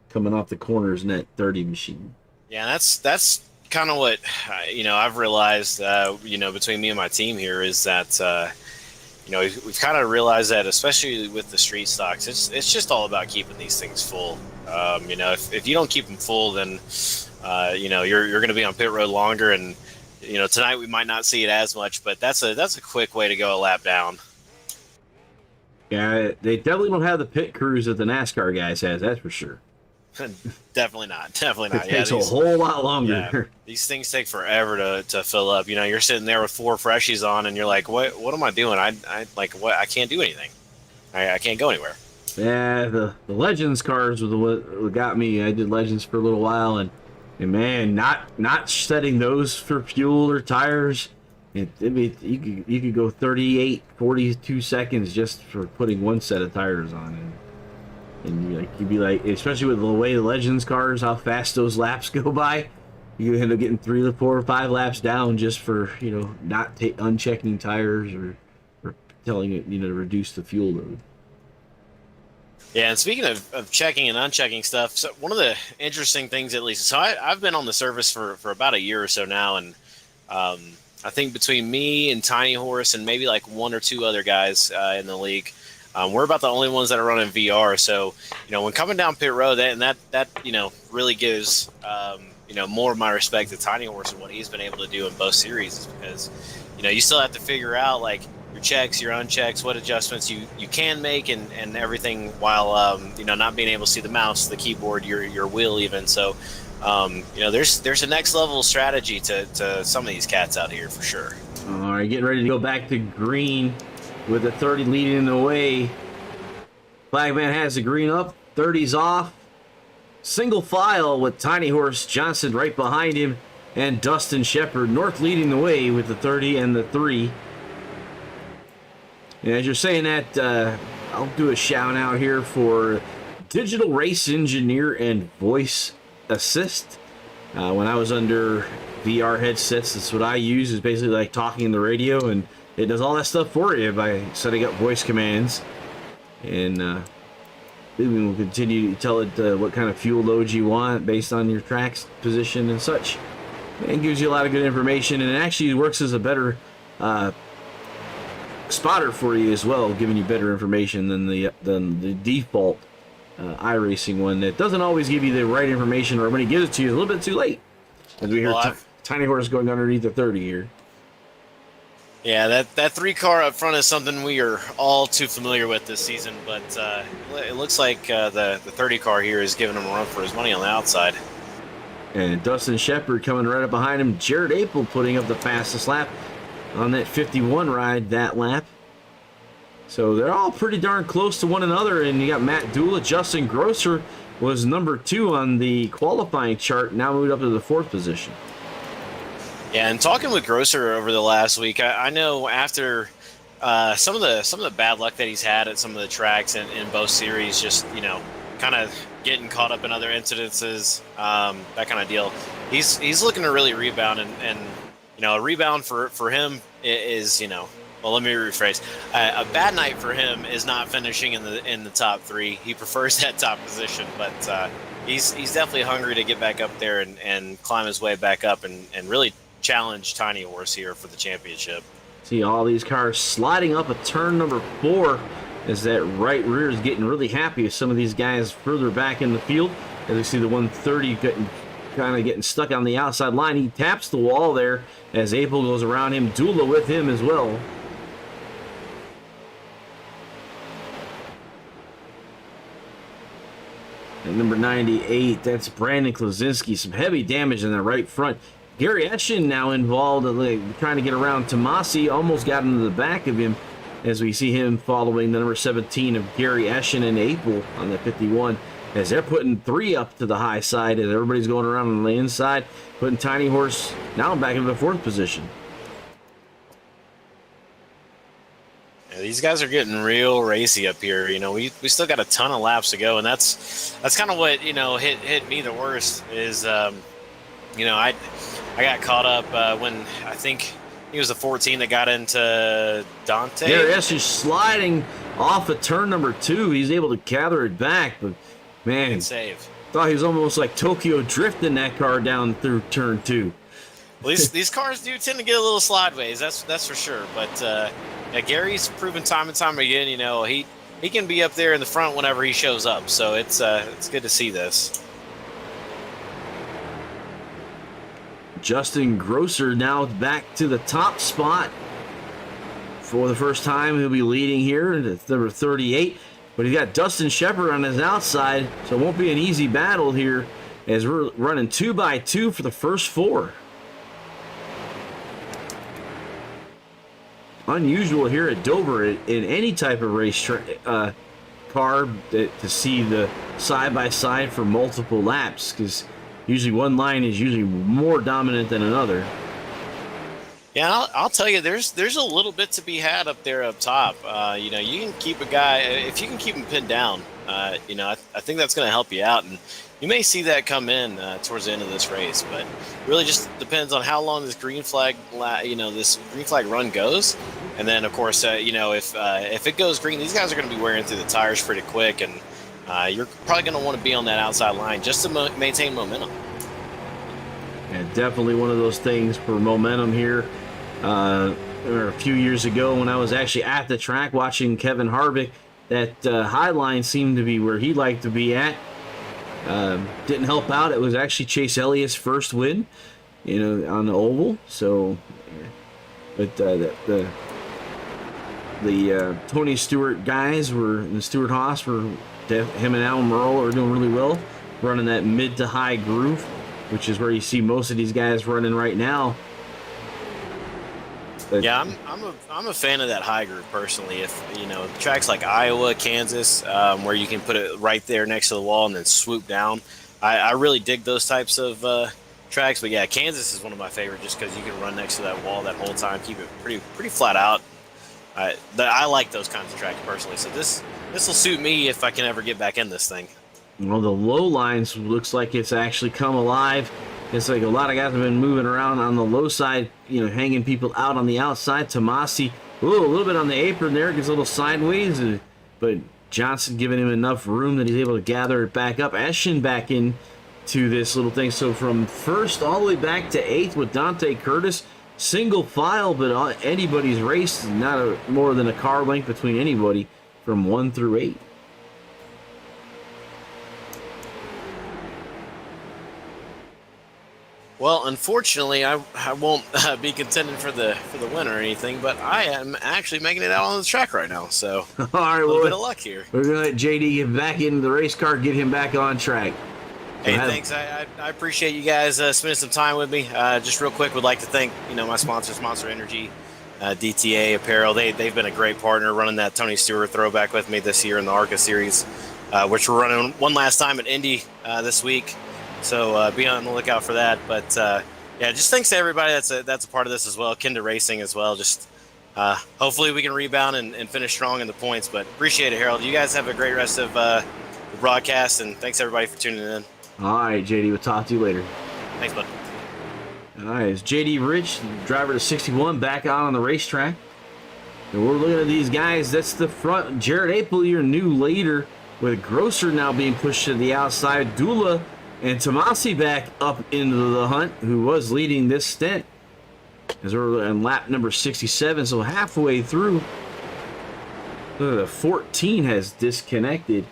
coming off the corners in that 30 machine. Yeah, that's kind of what, I've realized, between me and my team here is that, we've kind of realized that, especially with the street stocks, it's just all about keeping these things full. If you don't keep them full, then, you're going to be on pit road longer. And, tonight we might not see it as much, but that's a quick way to go a lap down. Yeah, they definitely don't have the pit crews that the NASCAR guys has, that's for sure. Definitely not. It takes a whole lot longer. Yeah, these things take forever to fill up. You're sitting there with 4 freshies on, and you're like, what am I doing? I I can't do anything. I can't go anywhere. Yeah, the Legends cars were what got me. I did Legends for a little while, and man, not setting those for fuel or tires. You could go 38, 42 seconds just for putting one set of tires on, and you'd be like, especially with the way the Legends cars, how fast those laps go by, you end up getting 3 or 4 or 5 laps down just for not unchecking tires or telling it to reduce the fuel load. Yeah, and speaking of checking and unchecking stuff, so one of the interesting things, at least, so I've been on the service for about a year or so now, and I think between me and Tiny Horse and maybe like 1 or 2 other guys in the league, we're about the only ones that are running VR. So, when coming down pit road, that really gives, more of my respect to Tiny Horse and what he's been able to do in both series, because, you still have to figure out like your checks, your unchecks, what adjustments you can make and everything while, not being able to see the mouse, the keyboard, your wheel even. So, there's a next level strategy to some of these cats out here for sure. All right, getting ready to go back to green with the 30 leading the way. Flagman has the green up, 30's off. Single file with Tiny Horse Johnson right behind him and Dustin Shepard North leading the way with the 30 and the 3. And as you're saying that, I'll do a shout out here for Digital Race Engineer and Voice Assist. When I was under VR headsets, that's what I use, is basically like talking in the radio, and it does all that stuff for you by setting up voice commands. And we will continue to tell it what kind of fuel loads you want based on your track's position and such. And gives you a lot of good information, and it actually works as a better spotter for you as well, giving you better information than the default iRacing one that doesn't always give you the right information, or when he gives it to you, it's a little bit too late. As we hear Well, Tiny Horse going underneath the 30 here. Yeah, that 3 car up front is something we are all too familiar with this season, but it looks like the 30 car here is giving him a run for his money on the outside. And Dustin Shepard coming right up behind him. Jared Apel putting up the fastest lap on that 51 ride that lap. So they're all pretty darn close to one another, and you got Matt Dula. Justin Grosser was number 2 on the qualifying chart, now moved up to the 4th position. Yeah, and talking with Grosser over the last week, I know after some of the bad luck that he's had at some of the tracks in both series, just kind of getting caught up in other incidences, that kind of deal. He's looking to really rebound, and a rebound for him is well, let me rephrase. A bad night for him is not finishing in the top 3. He prefers that top position, but he's definitely hungry to get back up there and climb his way back up and really challenge Tiny Horse here for the championship. See all these cars sliding up a turn number 4 as that right rear is getting really happy with some of these guys further back in the field. As we see the 130 getting stuck on the outside line. He taps the wall there as Apel goes around him. Dula with him as well. And number 98, that's Brandon Klasinski. Some heavy damage in the right front. Gary Eschen now involved, trying to get around Tomasi, almost got into the back of him as we see him following the number 17 of Gary Eschen and Apel on the 51, as they're putting 3 up to the high side as everybody's going around on the inside, putting Tiny Horse now back into the 4th position. Yeah, these guys are getting real racy up here. We still got a ton of laps to go, and that's kind of what hit me the worst is I got caught up when I think he was the 14 that got into Dante. Gary Eschen sliding off of turn number 2. He's able to gather it back, but man, save. Thought he was almost like Tokyo drifting that car down through turn 2. Well, these cars do tend to get a little sideways. That's for sure. But Gary's proven time and time again. He can be up there in the front whenever he shows up. So it's good to see this. Justin Grosser now back to the top spot for the first time. He'll be leading here at number 38, but he's got Dustin Shepard on his outside, so it won't be an easy battle here as we're running 2x2 for the first 4. Unusual here at Dover in any type of race car to see the side-by-side for multiple laps, because usually one line is usually more dominant than another. Yeah, I'll tell you, there's a little bit to be had up there up top. You can keep a guy, if you can keep him pinned down, I think that's going to help you out. And you may see that come in towards the end of this race, but really just depends on how long this green flag run goes. And then, of course, if it goes green, these guys are going to be wearing through the tires pretty quick, and you're probably going to want to be on that outside line just to maintain momentum. Yeah, definitely one of those things for momentum here. A few years ago when I was actually at the track watching Kevin Harvick, that high line seemed to be where he liked to be at. Didn't help out. It was actually Chase Elliott's first win, on the oval. So, but the Tony Stewart guys the Stewart Haas him and Alan Merle are doing really well, running that mid to high groove, which is where you see most of these guys running right now. But yeah, I'm a fan of that high groove personally. If tracks like Iowa, Kansas, where you can put it right there next to the wall and then swoop down, I really dig those types of tracks. But yeah, Kansas is one of my favorite just because you can run next to that wall that whole time, keep it pretty flat out. I like those kinds of tracks personally. So this will suit me if I can ever get back in this thing. Well, the low lines looks like it's actually come alive. It's like a lot of guys have been moving around on the low side, hanging people out on the outside. Tomasi, a little bit on the apron there, gets a little sideways, but Johnson giving him enough room that he's able to gather it back up. Eschen back in to this little thing. So from first all the way back to 8th with Dante Curtis, single file, but anybody's race, not more than a car length between anybody from 1 through 8. Well, unfortunately, I won't be contending for the win or anything, but I am actually making it out on the track right now. So All right, a little well, bit of luck here. we're gonna let JD get back into the race car, get him back on track. So Hey, thanks. I appreciate you guys spending some time with me. Just real quick, would like to thank my sponsors, Monster Energy, DTA Apparel. They've been a great partner running that Tony Stewart throwback with me this year in the ARCA series, which we're running one last time at Indy this week. So be on the lookout for that. But yeah, just thanks to everybody that's a part of this as well. Kinda Racing as well. Just hopefully we can rebound and finish strong in the points. But appreciate it, Harold. You guys have a great rest of the broadcast, and thanks everybody for tuning in. All right, JD, we'll talk to you later. Thanks, bud. All right, it's JD Rich, driver to 61, back on the racetrack. And we're looking at these guys. That's the front. Jared April, your new leader, with Grosser now being pushed to the outside. Dula and Tomasi back up into the hunt, who was leading this stint. As we're in lap number 67, so halfway through. The 14 has disconnected.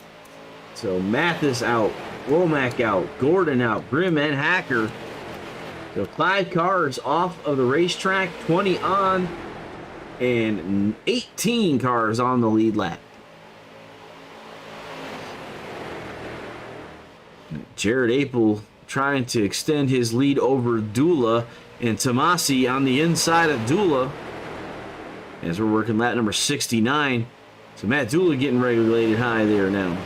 So Mathis out, Womack out, Gordon out, Grimm and Hacker. So 5 cars off of the racetrack, 20 on, and 18 cars on the lead lap. Jared Apel trying to extend his lead over Dula, and Tomasi on the inside of Dula as we're working lap number 69. So Matt Dula getting regulated high there now.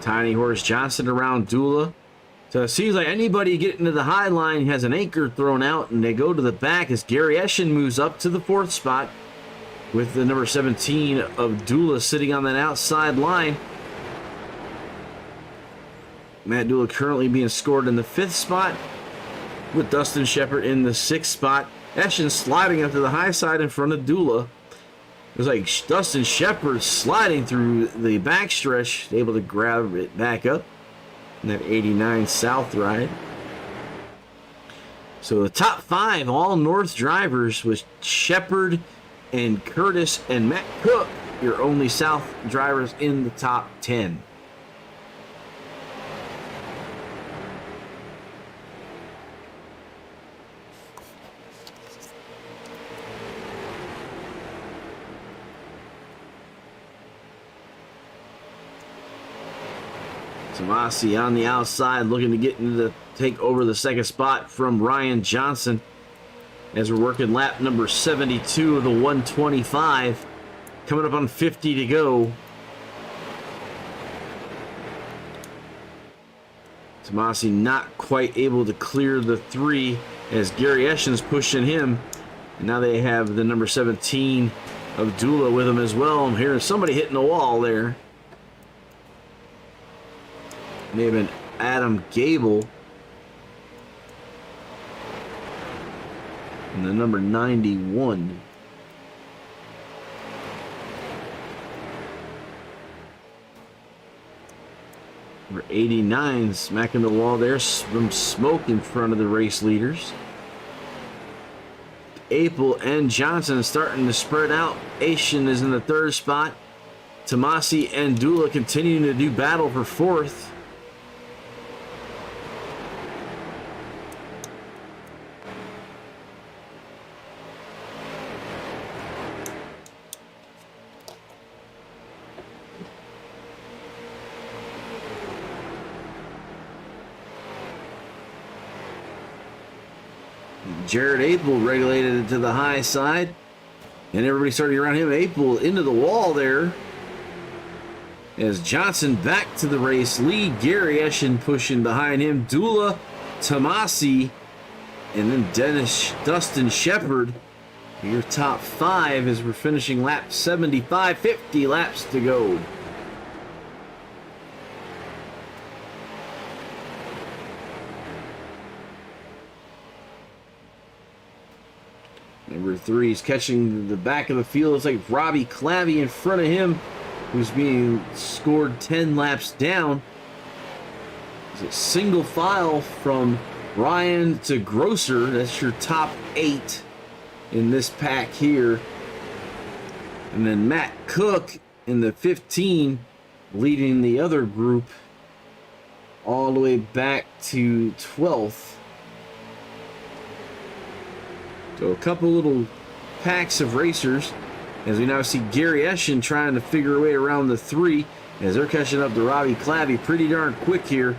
Tiny Horse Johnson around Dula. So it seems like anybody getting to the high line has an anchor thrown out, and they go to the back as Gary Eschen moves up to the 4th spot with the number 17 of Dula sitting on that outside line. Matt Dula currently being scored in the 5th spot with Dustin Shepard in the 6th spot. Eschen sliding up to the high side in front of Dula. It was like Dustin Shepard sliding through the backstretch, able to grab it back up in that 89 South ride. So the top 5 all North drivers was Shepard and Curtis and Matt Cook, your only South drivers in the top 10. Tomasi on the outside looking to get into the take over the 2nd spot from Ryan Johnson as we're working lap number 72 of the 125, coming up on 50 to go. Tomasi not quite able to clear the 3 as Gary Eshen's pushing him, and now they have the number 17 of Dula with him as well. I'm hearing somebody hitting the wall there. May have been Adam Gable. And the number 91. Number 89 smacking the wall there. Some smoke in front of the race leaders. Apel and Johnson starting to spread out. Asian is in the 3rd spot. Tomasi and Dula continuing to do battle for 4th. Jared Apel regulated it to the high side, and everybody starting around him. Apel into the wall there as Johnson back to the race lead. Gary Eschen pushing behind him. Dula, Tomasi, and then Dustin Shepard. Your top 5 as we're finishing lap 75, 50 laps to go. Number 3 is catching the back of the field. It's like Robbie Clavey in front of him, who's being scored 10 laps down. It's a single file from Ryan to Grosser. That's your top 8 in this pack here. And then Matt Cook in the 15 leading the other group all the way back to 12th. So a couple little packs of racers as we now see Gary Eschen trying to figure a way around the 3 as they're catching up to Robbie Clabby pretty darn quick here.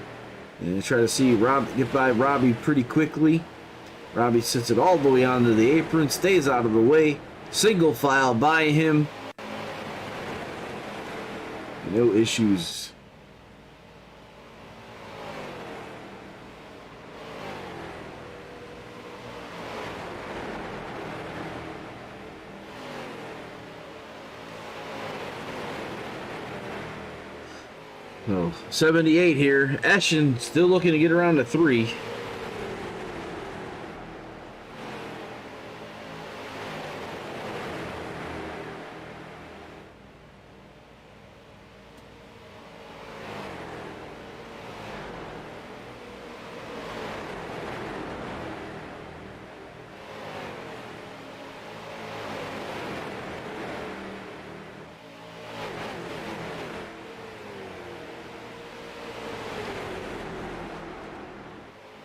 And they try to see get by Robbie pretty quickly. Robbie sits it all the way onto the apron, stays out of the way, single file by him. No issues. Oh, 78 here. Eschen still looking to get around the 3.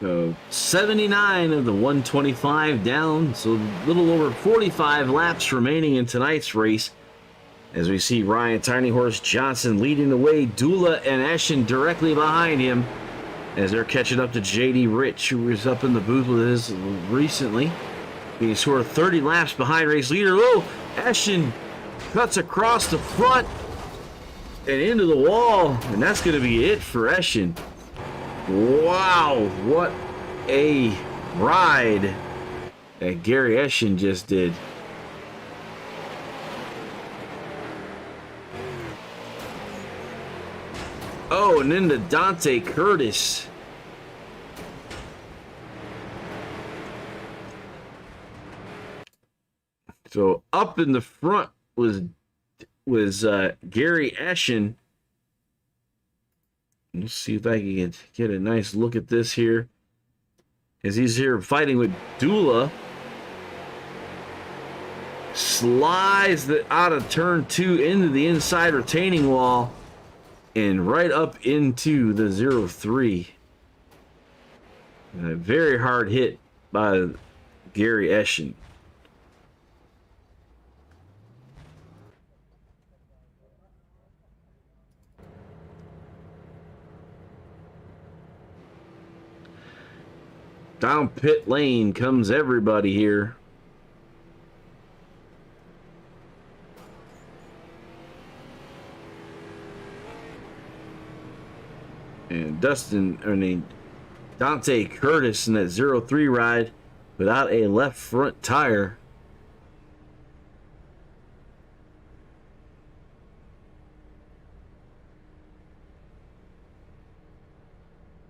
So 79 of the 125 down, so a little over 45 laps remaining in tonight's race. As we see Ryan Tiny Horse Johnson leading the way, Dula and Eschen directly behind him as they're catching up to JD Rich, who was up in the booth with us recently. He scored 30 laps behind race leader. Oh, Eschen cuts across the front and into the wall, and that's going to be it for Eschen. Wow, what a ride that Gary Eschen just did. Oh, and then to Dante Curtis. So up in the front was Gary Eschen. Let's see if I can get a nice look at this here. As he's here fighting with Dula. Slides out of turn 2 into the inside retaining wall. And right up into the 0-3. A very hard hit by Gary Eschen. Down pit lane comes everybody here. And Dante Curtis in that 0-3 ride without a left front tire.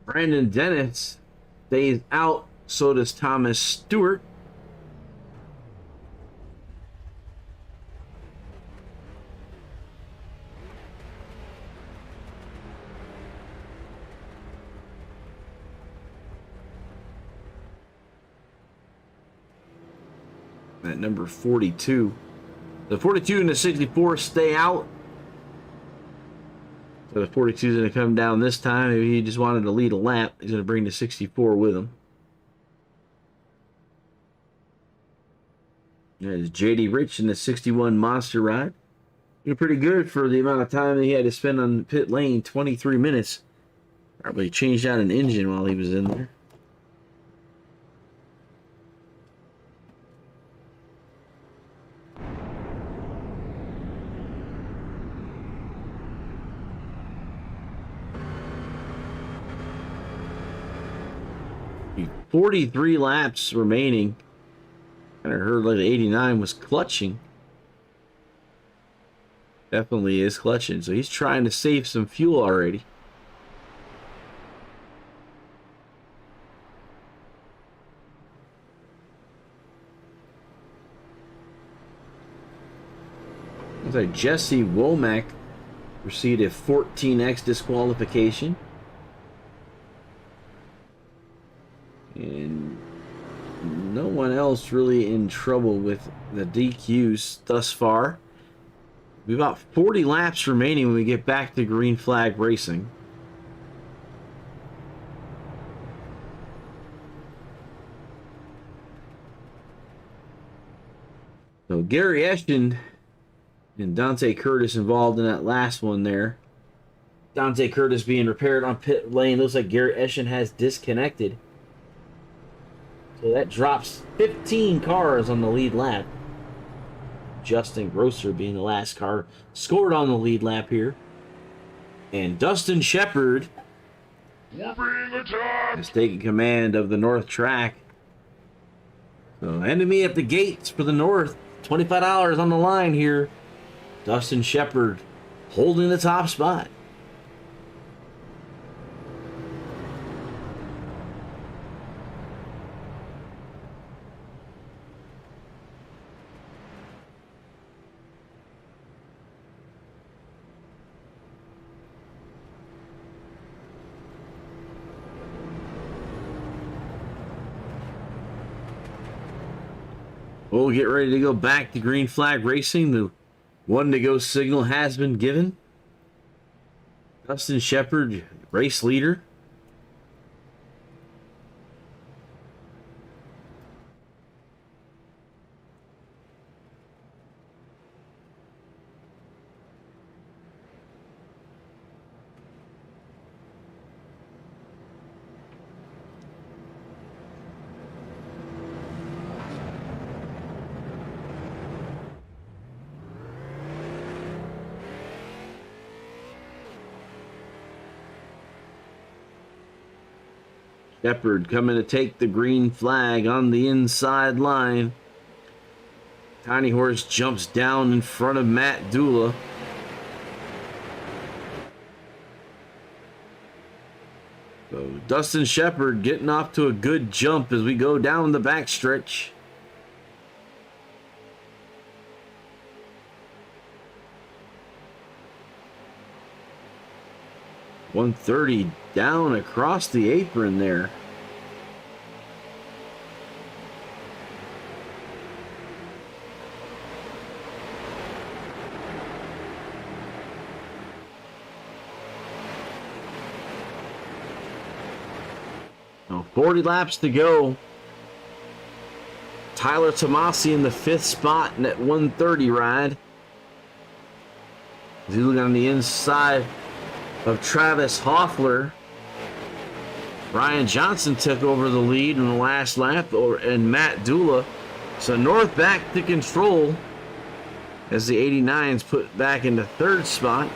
Brandon Dennis stays out, so does Thomas Stewart. At number 42. The 42 and the 64 stay out. So the 42 is going to come down this time. Maybe he just wanted to lead a lap. He's going to bring the 64 with him. There's JD Rich in the 61 Monster Ride. Doing pretty good for the amount of time he had to spend on pit lane, 23 minutes. Probably changed out an engine while he was in there. Be 43 laps remaining. And I heard like 89 was clutching. Definitely is clutching. So he's trying to save some fuel already. Looks like Jesse Womack received a 14x disqualification. And no one else really in trouble with the DQs thus far. We've got 40 laps remaining when we get back to green flag racing. So Gary Ashton and Dante Curtis involved in that last one there. Dante Curtis being repaired on pit lane. Looks like Gary Ashton has disconnected. So that drops 15 cars on the lead lap. Justin Grosser being the last car scored on the lead lap here. And Dustin Shepard has taken command of the north track. So enemy at the gates for the north. $25 on the line here. Dustin Shepard holding the top spot. We'll get ready to go back to green flag racing. The 1 to go signal has been given. Dustin Shepard, race leader. Shepard coming to take the green flag on the inside line. Tiny Horse jumps down in front of Matt Dula. So Dustin Shepard getting off to a good jump as we go down the backstretch. .130 down across the apron there. Now 40 laps to go. Tyler Tomasi in the 5th spot in that 130 ride. He's looking on the inside of Travis Hoffler. Ryan Johnson took over the lead in the last lap, and Matt Dula. So North back to control as the 89's put back into 3rd spot.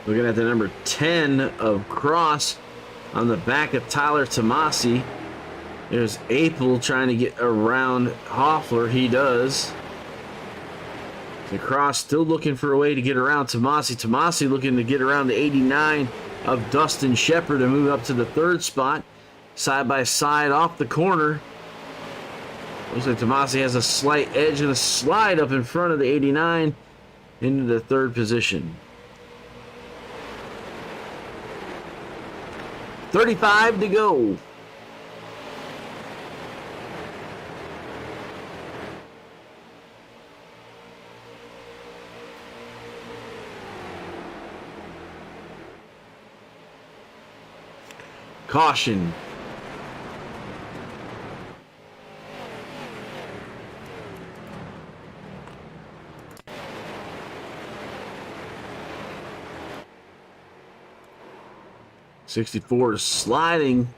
Looking at the number 10 of Cross on the back of Tyler Tomasi. There's Apel trying to get around Hoffler. He does. The Cross still looking for a way to get around Tomasi. Tomasi looking to get around the 89 of Dustin Shepard and move up to the 3rd spot. Side by side off the corner. Looks like Tomasi has a slight edge and a slide up in front of the 89 into the 3rd position. 35 to go. Caution. '64 sliding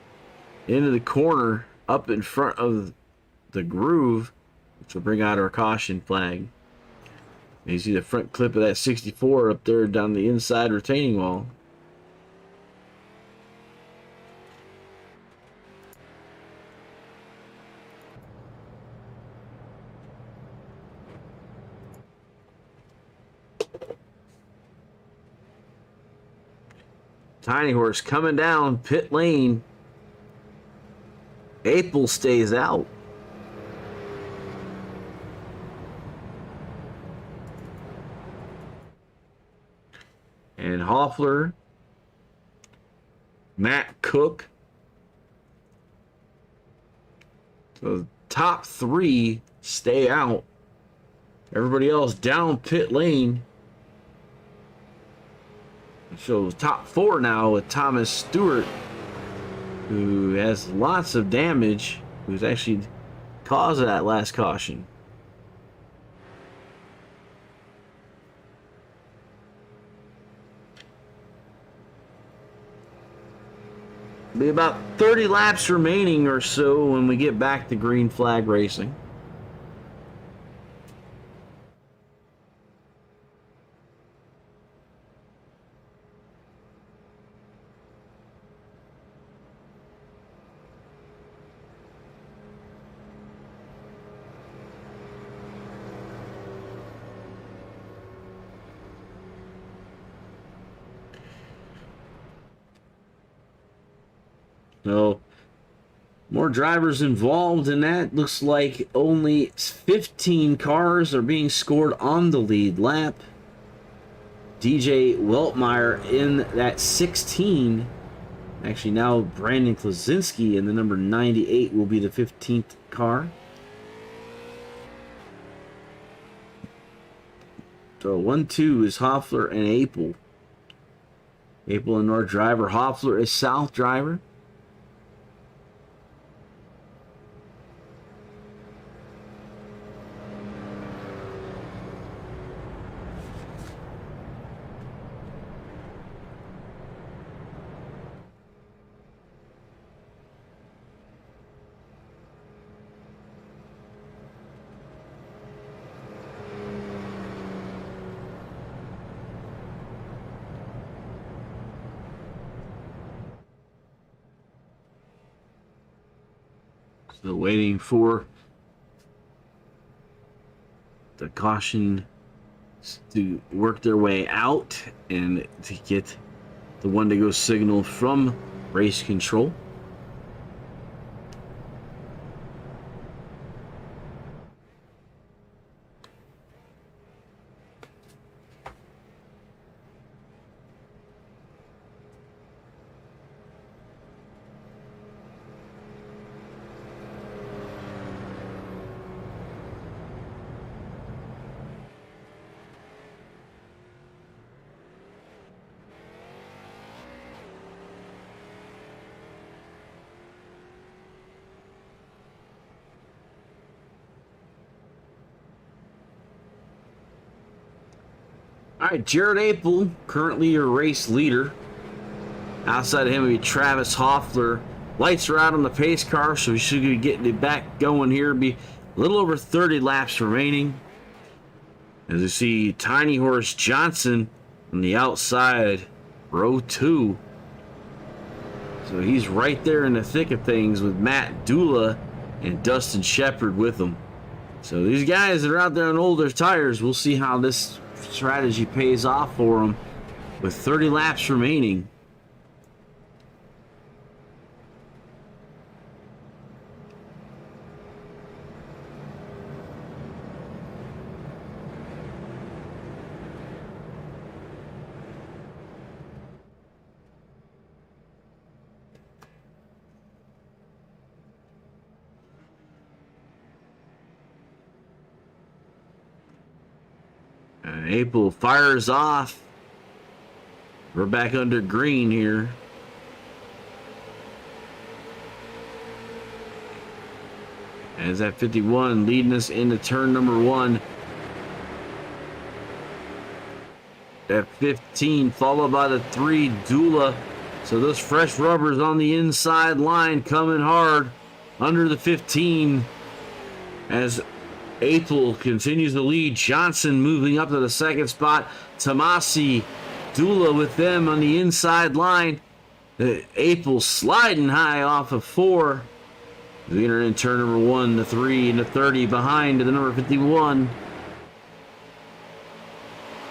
into the corner up in front of the groove, which will bring out our caution flag. You see the front clip of that 64 up there down the inside retaining wall. Tiny Horse coming down pit lane. April stays out. And Hoffler, Matt Cook. So the top three stay out. Everybody else down pit lane. So top four now with Thomas Stewart, who has lots of damage, who's actually caused that last caution. Be about 30 laps remaining or so when we get back to green flag racing. So, more drivers involved in that. Looks like only 15 cars are being scored on the lead lap. DJ Weltmeyer in that 16. Actually, now Brandon Klasinski in the number 98 will be the 15th car. So 1-2 is Hoffler and Apel. Apel is north driver. Hoffler is south driver. Still waiting for the caution to work their way out and to get the one to go signal from race control. All right, Jared Apel, currently your race leader. Outside of him will be Travis Hoffler. Lights are out on the pace car, so we should be getting it back going here. Be a little over 30 laps remaining. As you see, Tiny Horse Johnson on the outside, row 2. So he's right there in the thick of things with Matt Dula and Dustin Shepard with him. So these guys that are out there on older tires, we'll see how this strategy pays off for them with 30 laps remaining. Apel fires off. We're back under green here. As that 51 leading us into turn number 1. That 15 followed by the 3 Dula. So those fresh rubbers on the inside line coming hard under the 15 as April continues the lead. Johnson moving up to the second spot. Tomasi Dula with them on the inside line. April sliding high off of 4. We enter in turn number 1 to 3 and to 30 behind to the number 51.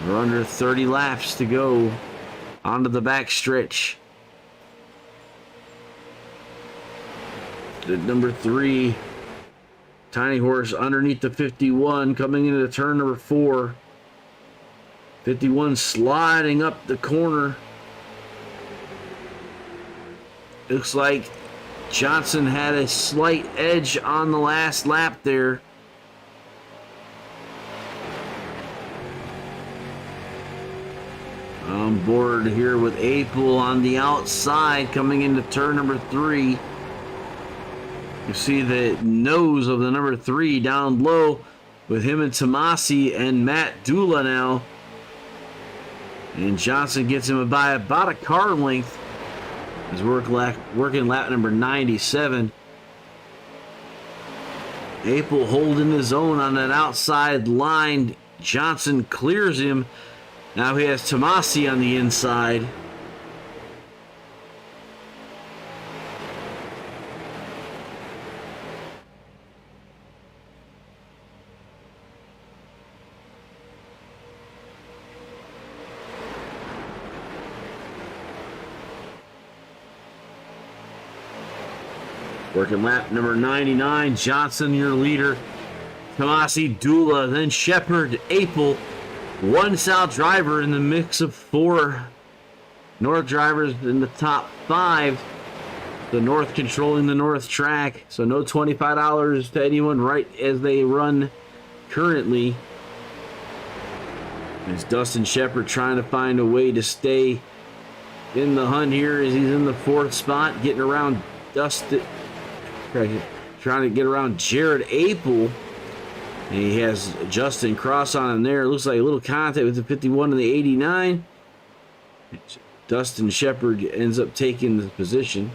We're under 30 laps to go onto the back stretch. The number 3 Tiny Horse underneath the 51 coming into turn number 4. 51 sliding up the corner. Looks like Johnson had a slight edge on the last lap there. On board here with April on the outside coming into turn number 3. You see the nose of the number 3 down low with him and Tomasi and Matt Dula now. And Johnson gets him by about a car length. He's working lap number 97. April holding his own on that outside line. Johnson clears him. Now he has Tomasi on the inside. Working lap number 99, Johnson your leader. Tomasi Dula, then Shepard, April. One South driver in the mix of 4 North drivers in the top 5. The North controlling the North track. So no $25 to anyone right as they run currently. It's Dustin Shepard trying to find a way to stay in the hunt here as he's in the 4th spot, getting around Dustin. Trying to get around Jared April. And he has Justin Cross on him there. Looks like a little contact with the 51 and the 89. Dustin Shepard ends up taking the position.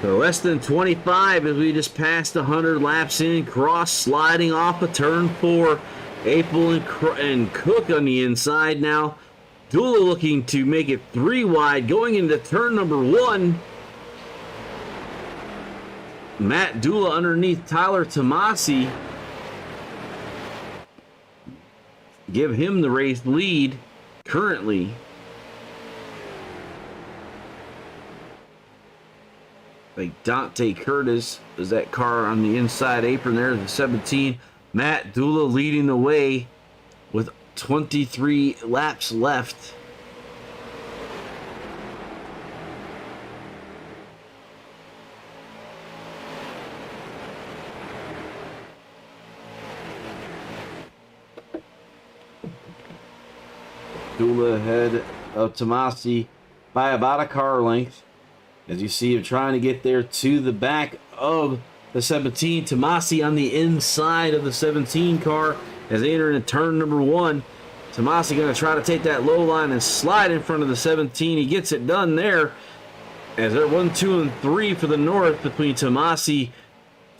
So less than 25 as we just passed 100 laps in. Cross sliding off of turn 4. April and Cook on the inside now. Dula looking to make it 3 wide going into turn number 1. Matt Dula underneath Tyler Tomasi. Give him the race lead currently. Like Dante Curtis is that car on the inside apron there, the 17. Matt Dula leading the way with 23 laps left. Dula ahead of Tomasi by about a car length. As you see him trying to get there to the back of the 17. Tomasi on the inside of the 17 car as they enter into turn number 1. Tomasi going to try to take that low line and slide in front of the 17. He gets it done there as they're 1, 2, and 3 for the North between Tomasi,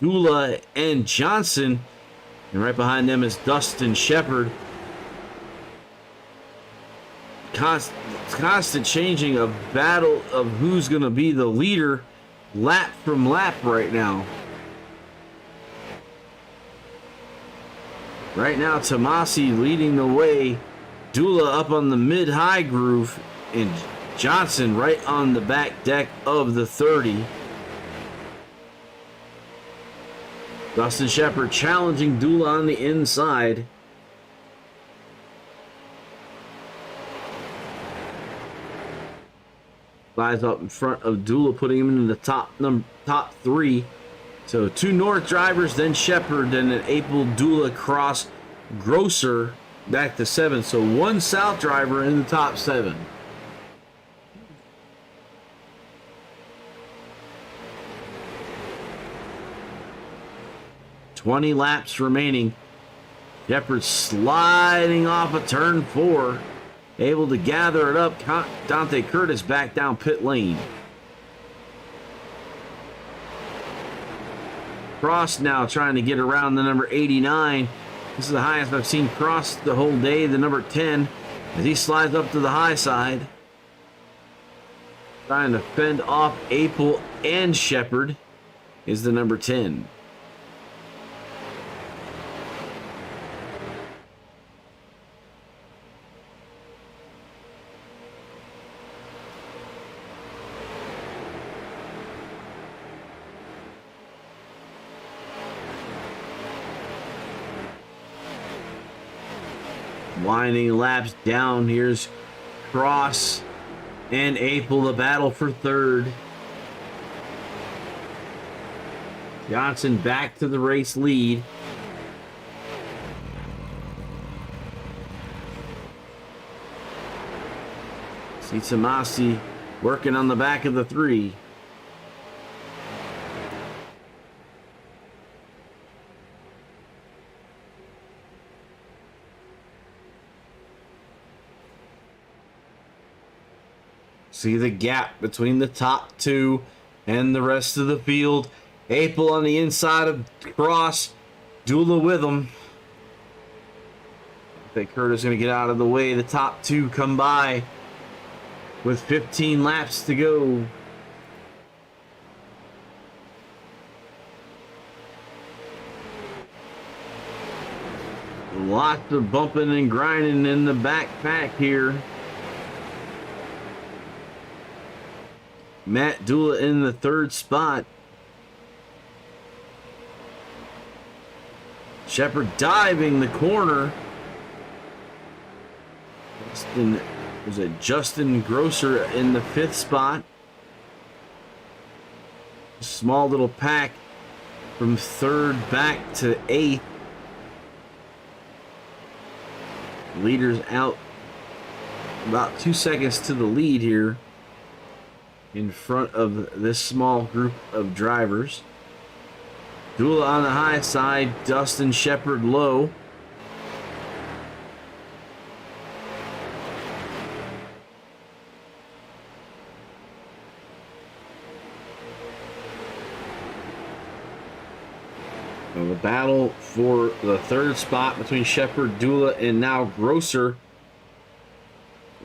Dula, and Johnson. And right behind them is Dustin Shepard. Constant changing of battle of who's going to be the leader lap from lap right now. Right now, Tomasi leading the way. Dula up on the mid-high groove. And Johnson right on the back deck of the 30. Dustin Shepard challenging Dula on the inside. Flies up in front of Dula, putting him in the top 3. So 2 North drivers, then Shepard, then an April, Dula, Cross, Grosser back to 7. So 1 South driver in the top 7. 20 laps remaining. Shepard sliding off of turn 4. Able to gather it up. Dante Curtis back down pit lane. Cross now trying to get around the number 89. This is the highest I've seen Cross the whole day, the number 10, as he slides up to the high side. Trying to fend off Apel and Shepard is the number 10. Winding laps down. Here's Cross and Apel, the battle for third. Johnson back to the race lead. See Tomasi working on the back of the 3. See the gap between the top 2 and the rest of the field. Apel on the inside of Cross. Dula with him. I think Curtis is going to get out of the way. The top 2 come by with 15 laps to go. Lots of bumping and grinding in the backpack here. Matt Dula in the 3rd spot. Shepard diving the corner. Justin Grosser in the 5th spot. Small little pack from 3rd back to 8th. Leaders out about 2 seconds to the lead here in front of this small group of drivers. Dula on the high side, Dustin Shepard low. So the battle for the 3rd spot between Shepard, Dula, and now Grosser.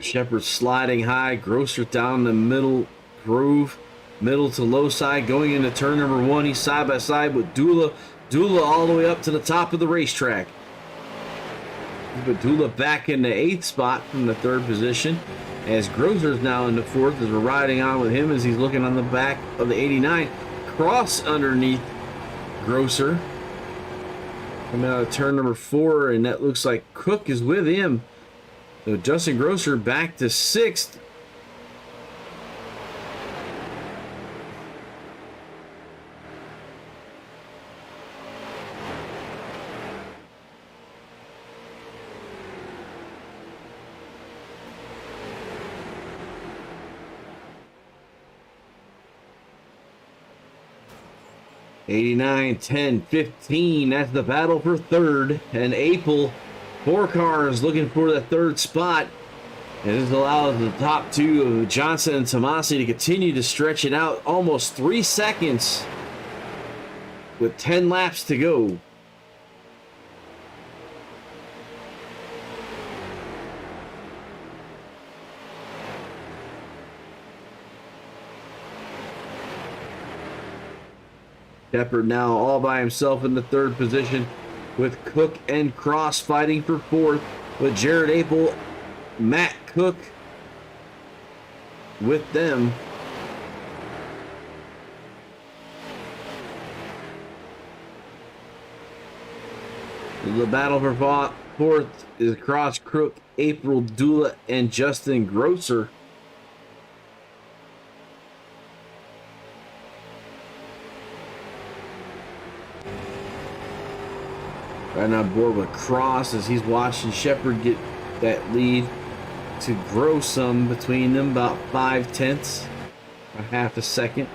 Shepard sliding high, Grosser down the middle groove, middle to low side, going into turn number 1. He's side by side with Dula. Dula all the way up to the top of the racetrack. But Dula back in the 8th spot from the 3rd position, as Grosser's now in the 4th as we're riding on with him as he's looking on the back of the 89. Cross underneath Grosser. Coming out of turn number 4, and that looks like Cook is with him. So Justin Grosser back to 6th. '89, 10, 15. That's the battle for 3rd. And Apel, 4 cars looking for the 3rd spot. And this allows the top 2 of Johnson and Tomasi to continue to stretch it out almost 3 seconds with 10 laps to go. Shepard now all by himself in the 3rd position with Cook and Cross fighting for 4th, with Jared Apel, Matt Cook with them. The battle for 4th is Cross, Cook, April, Dula, and Justin Grosser. Right on board with Cross as he's watching Shepard get that lead to grow some between them, about 5/10, a half a second.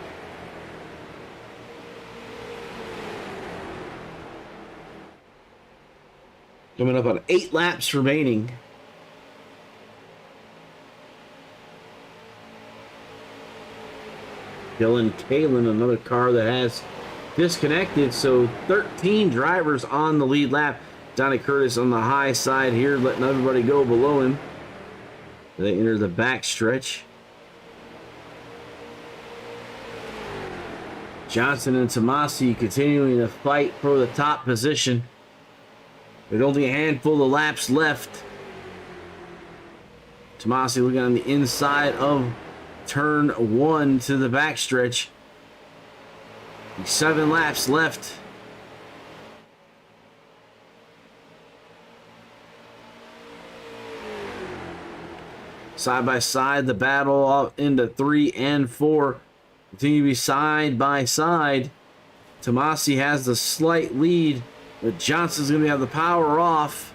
Coming up on 8 laps remaining. Dylan Kalen, another car that has disconnected. So 13 drivers on the lead lap. Donnie Curtis on the high side here, letting everybody go below him. They enter the back stretch. Johnson and Tomasi continuing to fight for the top position. With only a handful of laps left. Tomasi looking on the inside of turn 1 to the backstretch. 7 laps left. Side by side, the battle up into 3 and 4. Continue to be side by side. Tomasi has the slight lead, but Johnson's going to have the power off.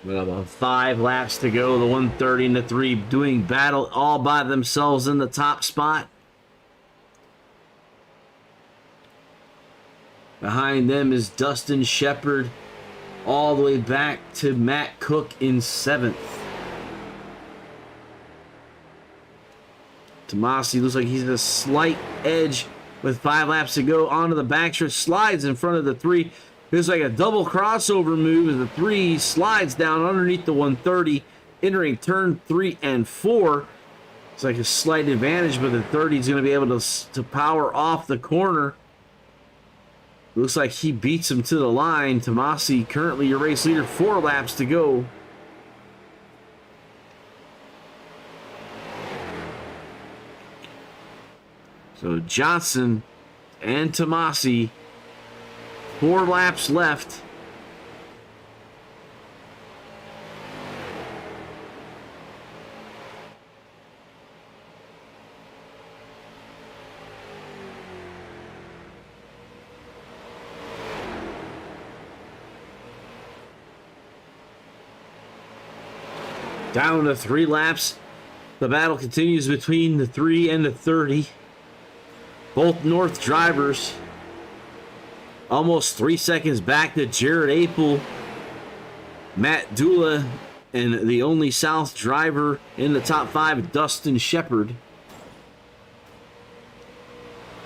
But about 5 laps to go. The 130 and the 3 doing battle all by themselves in the top spot. Behind them is Dustin Shepard, all the way back to Matt Cook in 7th. Tomasi looks like he's at a slight edge with 5 laps to go. Onto the backstretch, slides in front of the 3. It's like a double crossover move as the 3 slides down underneath the 130, entering turn 3 and 4. It's like a slight advantage, but the 30 is going to be able to power off the corner. Looks like he beats him to the line. Tomasi, currently your race leader, 4 laps to go. So Johnson and Tomasi, 4 laps left. Down to 3 laps. The battle continues between the 3 and the 30. Both North drivers almost 3 seconds back to Jared Apel, Matt Dula, and the only South driver in the top 5, Dustin Shepard.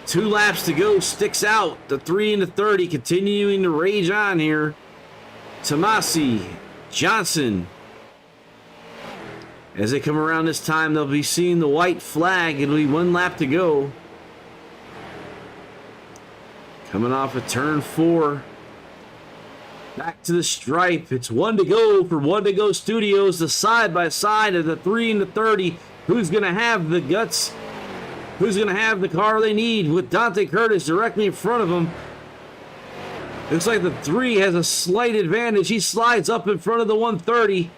2 laps to go, sticks out. The 3 and the 30 continuing to rage on here. Tomasi, Johnson. As they come around this time, they'll be seeing the white flag. It'll be 1 lap to go. Coming off of turn 4. Back to the stripe. It's 1 to go for 1 to go Studios. The side by side of the 3 and the 30. Who's going to have the guts? Who's going to have the car they need with Dante Curtis directly in front of him? Looks like the 3 has a slight advantage. He slides up in front of the 130.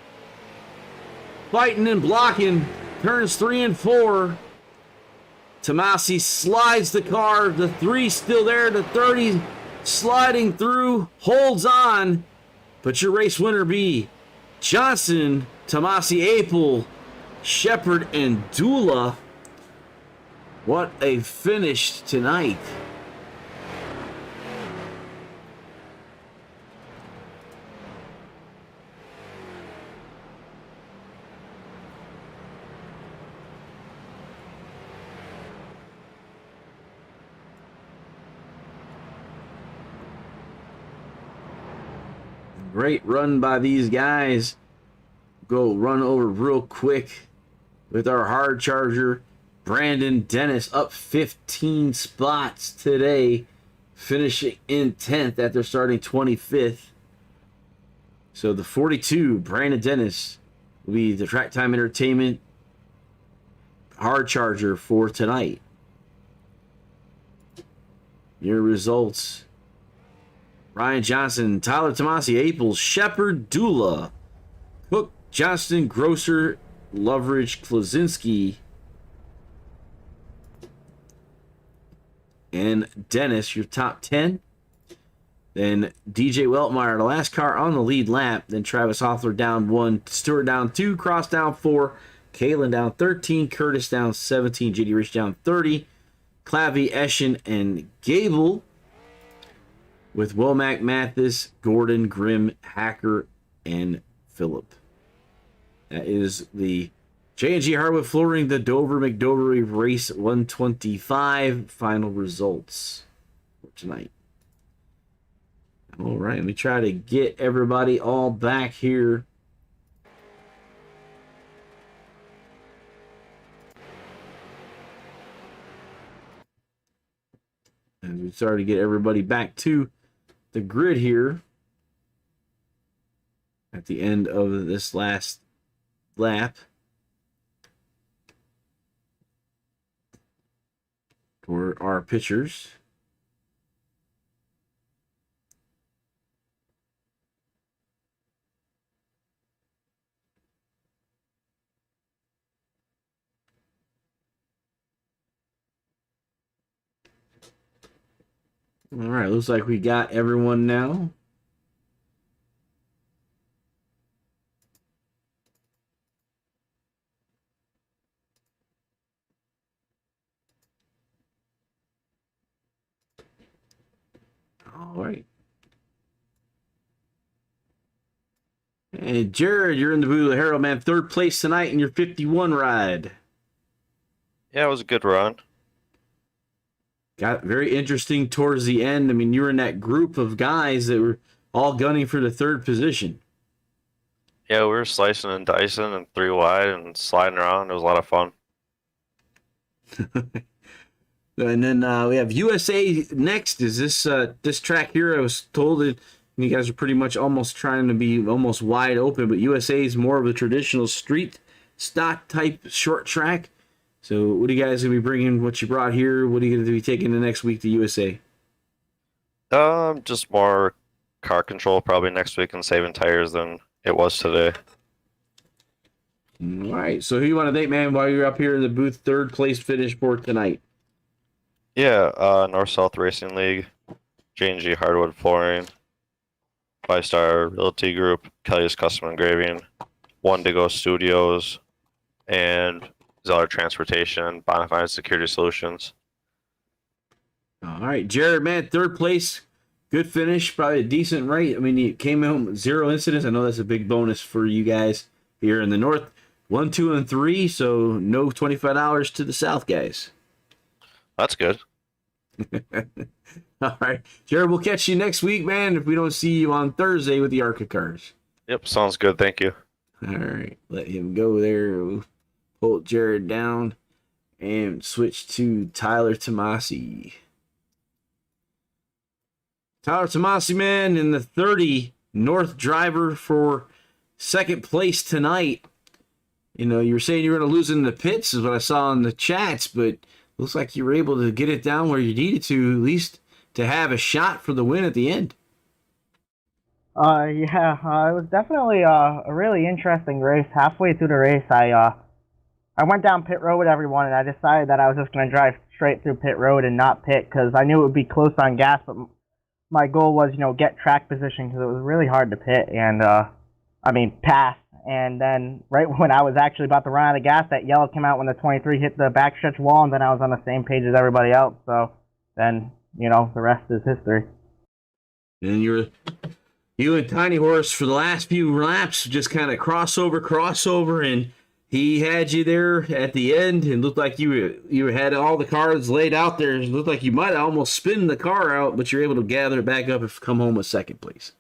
Fighting and blocking. Turns 3 and 4. Tomasi slides the car. The 3 still there. The 30 sliding through. Holds on. But your race winner be Johnson, Tomasi, Apel, Shepard, and Dula. What a finish tonight. Great run by these guys. Go run over real quick with our hard charger. Brandon Dennis up 15 spots today, finishing in 10th after starting 25th. So the 42, Brandon Dennis, will be the Track Time Entertainment hard charger for tonight. Your results: Ryan Johnson, Tyler Tomasi, Apel, Shepard, Dula, Cook, Johnston, Grosser, Loveridge, Klosinski, and Dennis, your top 10. Then DJ Weltmeyer, the last car on the lead lap. Then Travis Hoffler down 1, Stewart down 2, Cross down 4, Kalen down 13, Curtis down 17, JD Rich down 30, Clavy, Eschen, and Gable, with Womack, Mathis, Gordon, Grimm, Hacker, and Phillip. That is the J&G Hardwood Flooring, the Dover McDover Race 125 final results for tonight. All right, let me try to get everybody all back here. And we started to get everybody back to the grid here at the end of this last lap. For our pitchers. All right, looks like we got everyone now. All right. And Jared, you're in the booth of Harold, man. 3rd place tonight in your 51 ride. Yeah, it was a good run. Got very interesting towards the end. I mean, you were in that group of guys that were all gunning for the 3rd position. Yeah, we were slicing and dicing and 3 wide and sliding around. It was a lot of fun. And then we have USA next. Is this track here? I was told that you guys are pretty much almost trying to be almost wide open, but USA is more of a traditional street stock type short track. So what are you guys going to be bringing, what you brought here? What are you going to be taking the next week to USA? Just more car control probably next week and saving tires than it was today. All right. So who you want to thank, man, while you're up here in the booth, 3rd place finish for tonight? Yeah, North-South Racing League, J&G Hardwood Flooring, 5-Star Realty Group, Kelly's Custom Engraving, One to Go Studios, and Zeller Transportation, Bonafide Security Solutions. All right, Jared, man, 3rd place, good finish, probably a decent rate. I mean, you came home with 0 incidents. I know that's a big bonus for you guys here in the north. 1, 2, and 3, so no $25 to the south, guys. That's good. All right, Jared, we'll catch you next week, man, if we don't see you on Thursday with the ARCA cars. Yep, sounds good. Thank you. All right, let him go there. We'll pull Jared down and switch to Tyler Tomasi. Tyler Tomasi, man, in the 30 North driver for 2nd place tonight. You know, you were saying you were going to lose in the pits is what I saw in the chats, but looks like you were able to get it down where you needed to, at least to have a shot for the win at the end. It was definitely a really interesting race. Halfway through the race, I went down pit road with everyone, and I decided that I was just going to drive straight through pit road and not pit because I knew it would be close on gas, but my goal was, get track position because it was really hard to pit and, pass. And then right when I was actually about to run out of gas, that yellow came out when the 23 hit the backstretch wall, and then I was on the same page as everybody else. So then, the rest is history. And you and Tiny Horse for the last few laps just kind of crossover, and he had you there at the end, and looked like you had all the cards laid out there. It looked like you might almost spin the car out, but you're able to gather it back up and come home with 2nd place.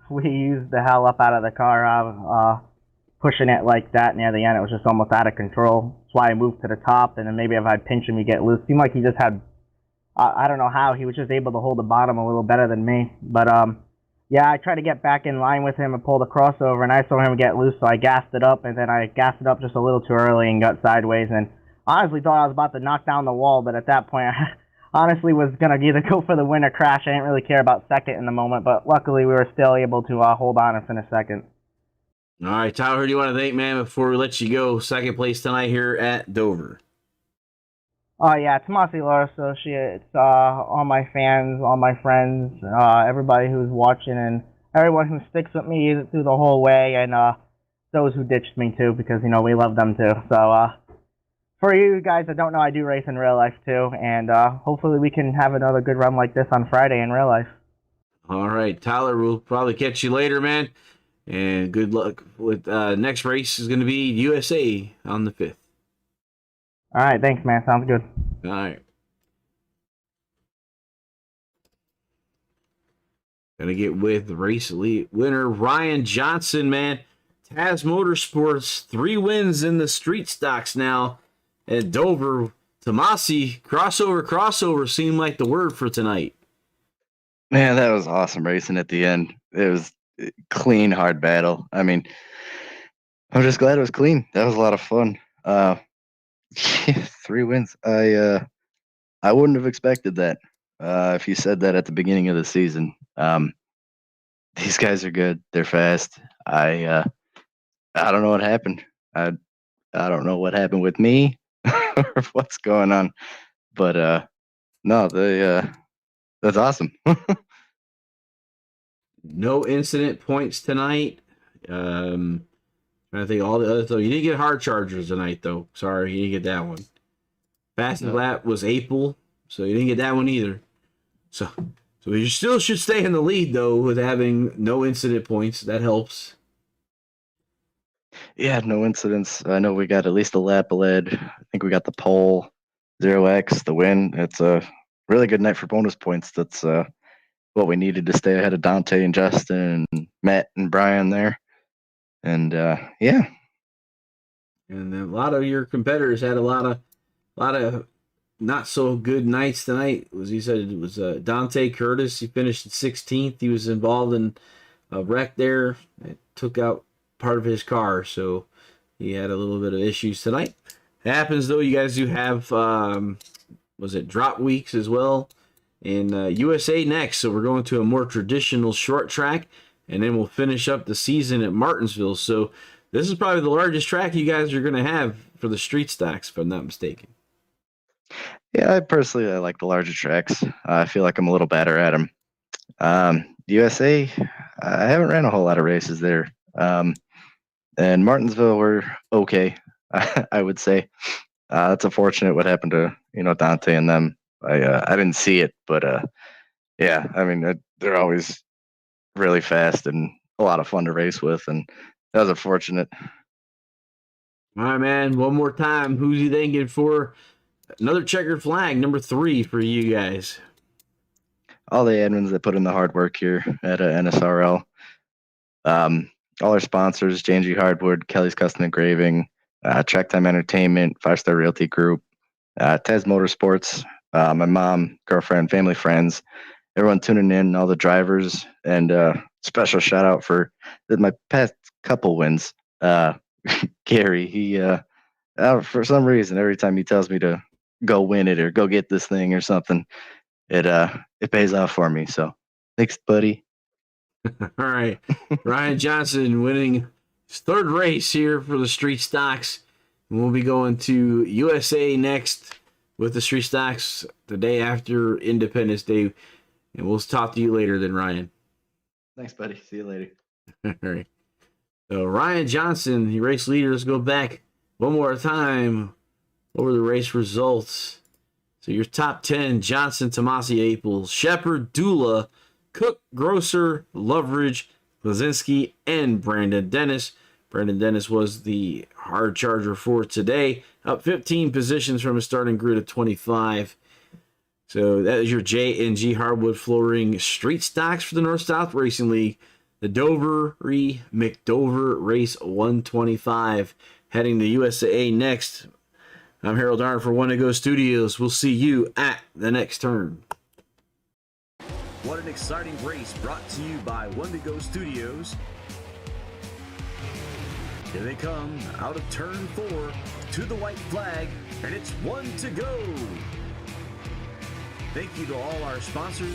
We used the hell up out of the car, pushing it like that near the end. It was just almost out of control. That's why I moved to the top, and then maybe if I'd pinch him, he'd get loose. Seemed like he just had, I don't know how, he was just able to hold the bottom a little better than me. But, I tried to get back in line with him and pull the crossover, and I saw him get loose, so I gassed it up, and then I gassed it up just a little too early and got sideways, and honestly thought I was about to knock down the wall, but at that point, honestly was going to either go for the win or crash. I didn't really care about 2nd in the moment, but luckily we were still able to hold on and finish 2nd. All right, Tyler, who do you want to thank, man, before we let you go? 2nd place tonight here at Dover. Oh yeah, Tomasi Law Associates, all my fans, all my friends, everybody who's watching, and everyone who sticks with me through the whole way, and those who ditched me too, because we love them too. So for you guys that don't know, I do race in real life too, and hopefully we can have another good run like this on Friday in real life. All right, Tyler, we'll probably catch you later, man. And good luck with next race is going to be USA on the 5th. All right, thanks, man. Sounds good. All right. Gonna get with race elite winner Ryan Johnson, man. Taz Motorsports, 3 wins in the street stocks now at Dover. Tomasi, crossover seemed like the word for tonight. Man, that was awesome racing at the end. It was clean, hard battle. I mean, I'm just glad it was clean. That was a lot of fun. 3 wins. I wouldn't have expected that. If you said that at the beginning of the season. These guys are good. They're fast. I don't know what happened. I don't know what happened with me or what's going on. But no, that's awesome. No incident points tonight. Trying to think all the other stuff. You didn't get hard chargers tonight, though. Sorry, you didn't get that one. Fastest lap was April, so you didn't get that one either. So you still should stay in the lead, though, with having no incident points. That helps. Yeah, no incidents. I know we got at least a lap ahead. I think we got the pole, 0x, the win. It's a really good night for bonus points. That's what we needed to stay ahead of Dante and Justin and Matt and Brian there. And yeah. And a lot of your competitors had a lot of not so good nights tonight. As you said, it was Dante Curtis. He finished 16th. He was involved in a wreck there. It took out part of his car, so he had a little bit of issues tonight. It happens though. You guys do have drop weeks as well in USA next, so we're going to a more traditional short track, and then we'll finish up the season at Martinsville. So this is probably the largest track you guys are going to have for the street stocks, if I'm not mistaken. Yeah, I like the larger tracks. I feel like I'm a little better at them. USA, I haven't ran a whole lot of races there. And Martinsville, we're okay, I would say. That's unfortunate what happened to Dante and them. I didn't see it, but yeah, I mean they're always really fast and a lot of fun to race with, and that was unfortunate. All right, man. One more time. Who's you thinking for another checkered flag, number 3 for you guys? All the admins that put in the hard work here at NSRL. All our sponsors, J&G Hardwood, Kelly's Custom Engraving, Track Time Entertainment, 5 Star Realty Group, Tez Motorsports, my mom, girlfriend, family, friends, everyone tuning in, all the drivers, and special shout out for my past couple wins. Gary, he for some reason, every time he tells me to go win it or go get this thing or something, it pays off for me. So thanks, buddy. All right. Ryan Johnson winning his 3rd race here for the street stocks. And we'll be going to USA next with the street stocks the day after Independence Day. And we'll talk to you later then, Ryan. Thanks, buddy. See you later. All right. So Ryan Johnson, the race leader. Let's go back one more time over the race results. So your top 10, Johnson, Tomasi, Apel, Shepard, Dula, Cook, Grosser, Loveridge, Blazinski, and Brandon Dennis. Brandon Dennis was the hard charger for today, up 15 positions from a starting grid of 25. So that is your J&G Hardwood Flooring Street Stocks for the North-South Racing League. The Dovery McDover Race 125 heading to USA next. I'm Harold Arn for One to Go Studios. We'll see you at the next turn. What an exciting race brought to you by One to Go Studios. Here they come out of turn 4 to the white flag, and it's 1 to go. Thank you to all our sponsors.